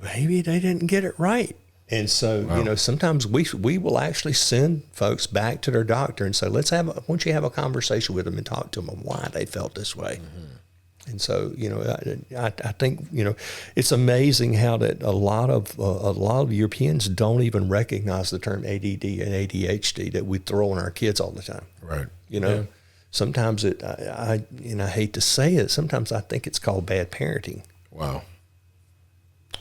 Maybe they didn't get it right. And so, you know, sometimes we will actually send folks back to their doctor and say, why don't you have a conversation with them and talk to them on why they felt this way. Mm-hmm. And so, you know, I think, you know, it's amazing how that a lot of Europeans don't even recognize the term ADD and ADHD that we throw on our kids all the time. Right. You know, sometimes I hate to say it, sometimes I think it's called bad parenting. Wow.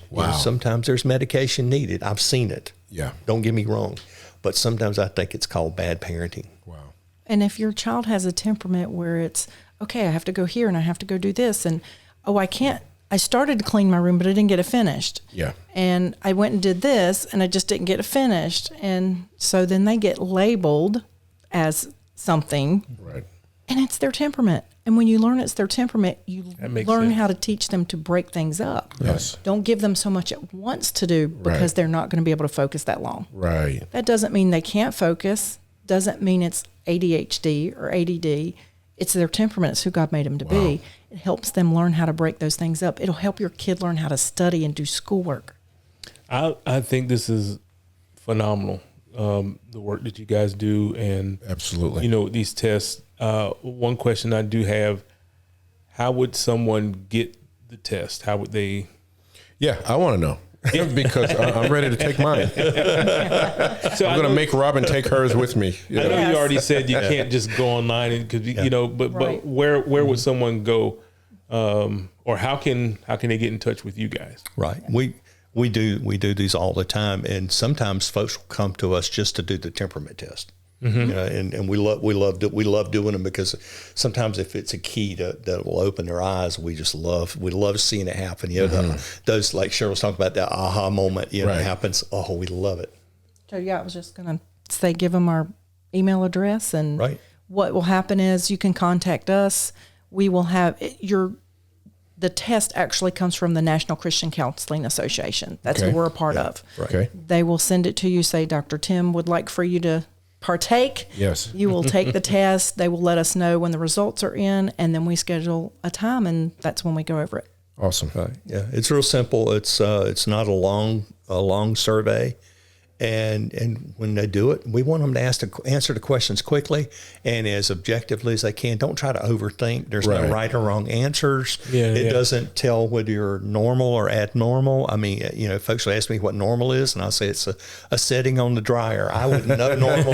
You know, sometimes there's medication needed. I've seen it. Yeah. Don't get me wrong. But sometimes I think it's called bad parenting. Wow. And if your child has a temperament where it's, okay, I have to go here and I have to go do this, and, I started to clean my room, but I didn't get it finished. Yeah. And I went and did this, and I just didn't get it finished. And so then they get labeled as something. Right. And it's their temperament. And when you learn it's their temperament, you learn sense. how to teach them to break things up. Yes. Don't give them so much at once to do because they're not going to be able to focus that long. Right. That doesn't mean they can't focus. Doesn't mean it's ADHD or ADD. It's their temperament. It's who God made them to be. It helps them learn how to break those things up. It'll help your kid learn how to study and do schoolwork. I think this is phenomenal, the work that you guys do. And absolutely, you know, these tests. One question I do have, how would someone get the test? How would they? Yeah, I want to know. Because I'm ready to take mine. So I'm going to make Robin take hers with me. I know you already said you can't just go online and you know, but where would someone go, or how can they get in touch with you guys? Right. We do these all the time, and sometimes folks will come to us just to do the temperament test. Mm-hmm. You know, and we love doing them because sometimes if it's a key that will open their eyes, we love seeing it happen. You know, those, like Sheryl was talking about, that aha moment, you know, happens. Oh, we love it. So I was just going to say, give them our email address, and what will happen is you can contact us. We will have the test actually comes from the National Christian Counseling Association. That's who we're a part of. Right. Okay. They will send it to you, say, Dr. Tim would like for you to partake. Yes. You will take the test. They will let us know when the results are in, and then we schedule a time, and that's when we go over it. Awesome. Yeah, it's real simple. It's not a long survey. And when they do it, we want them to answer the questions quickly and as objectively as they can. Don't try to overthink. There's no right or wrong answers. It doesn't tell whether you're normal or abnormal. I mean, you know, folks will ask me what normal is, and I'll say it's a setting on the dryer. I wouldn't know normal.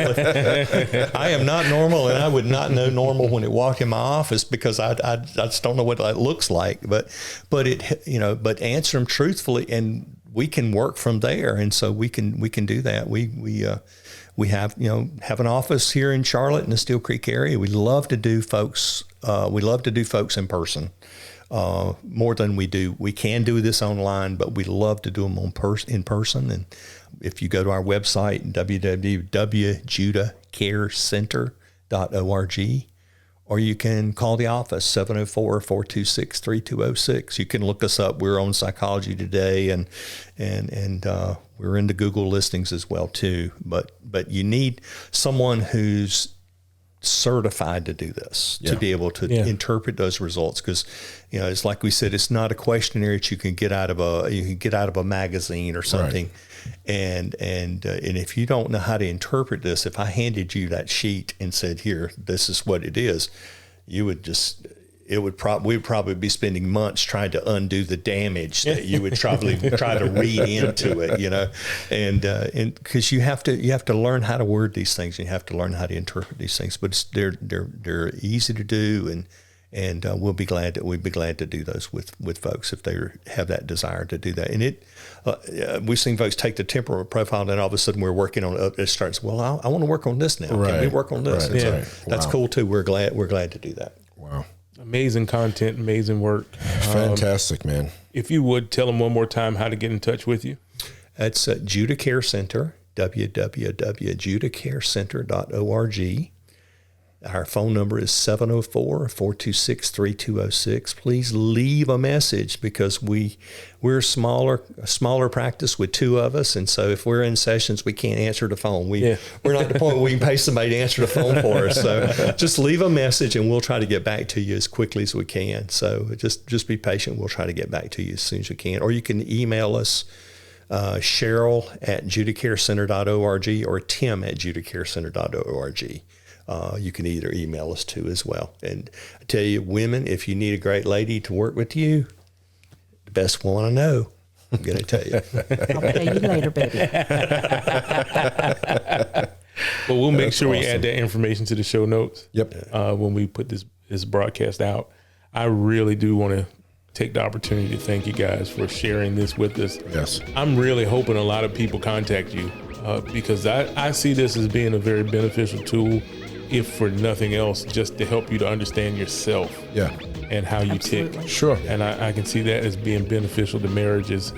I am not normal, and I would not know normal when it walked in my office because I just don't know what that looks like. But answer them truthfully, and we can work from there, and so we can do that. We have an office here in Charlotte in the Steel Creek area. We love to do folks. In person more than we do. We can do this online, but we love to do them in person. And if you go to our website, www.judacarecenter.org, or you can call the office, 704-426-3206. You can look us up. We're on Psychology Today, and we're in the Google listings as well too. But you need someone who's certified to do this, to be able to interpret those results, because it's like we said, it's not a questionnaire that you can get out of a magazine or something. Right. And if you don't know how to interpret this, if I handed you that sheet and said, here, this is what it is, we would probably be spending months trying to undo the damage that you would probably try to read into it, and because you have to learn how to word these things, and you have to learn how to interpret these things, but they're easy to do, and we'd be glad to do those with folks if they have that desire to do that. And we've seen folks take the temperament profile, and then all of a sudden we're working on it. It starts, well, I want to work on this now. Can we work on this? Right. So that's cool too. We're glad to do that. Wow. Amazing content, amazing work. Fantastic, man. If you would tell them one more time how to get in touch with you. That's Judah Care Center, www.judacarecenter.org. Our phone number is 704-426-3206. Please leave a message, because we're a smaller practice with 2 of us. And so if we're in sessions, we can't answer the phone. We're not at the point where we can pay somebody to answer the phone for us. So just leave a message and we'll try to get back to you as quickly as we can. So just be patient. We'll try to get back to you as soon as we can. Or you can email us, Sheryl@judicarecenter.org or Tim@judicarecenter.org. You can either email us too as well. And I tell you, women, if you need a great lady to work with you, the best one I know, I'm going to tell you. I'll pay you later, baby. Well, we'll make sure we add that information to the show notes. Yep. When we put this broadcast out. I really do want to take the opportunity to thank you guys for sharing this with us. Yes. I'm really hoping a lot of people contact you because I see this as being a very beneficial tool, if for nothing else, just to help you to understand yourself. Yeah. And how you Absolutely. tick. Sure. And I can see that as being beneficial to marriages.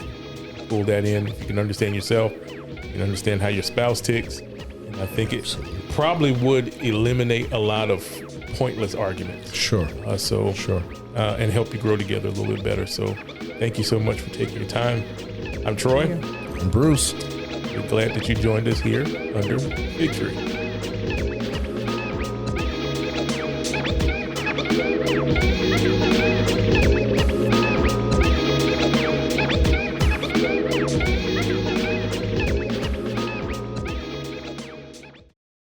Pull that in. If you can understand yourself, you can understand how your spouse ticks. And I think it probably would eliminate a lot of pointless arguments. Sure. Sure. And help you grow together a little bit better. So thank you so much for taking your time. I'm Troy. And Bruce. We're glad that you joined us here under Victory.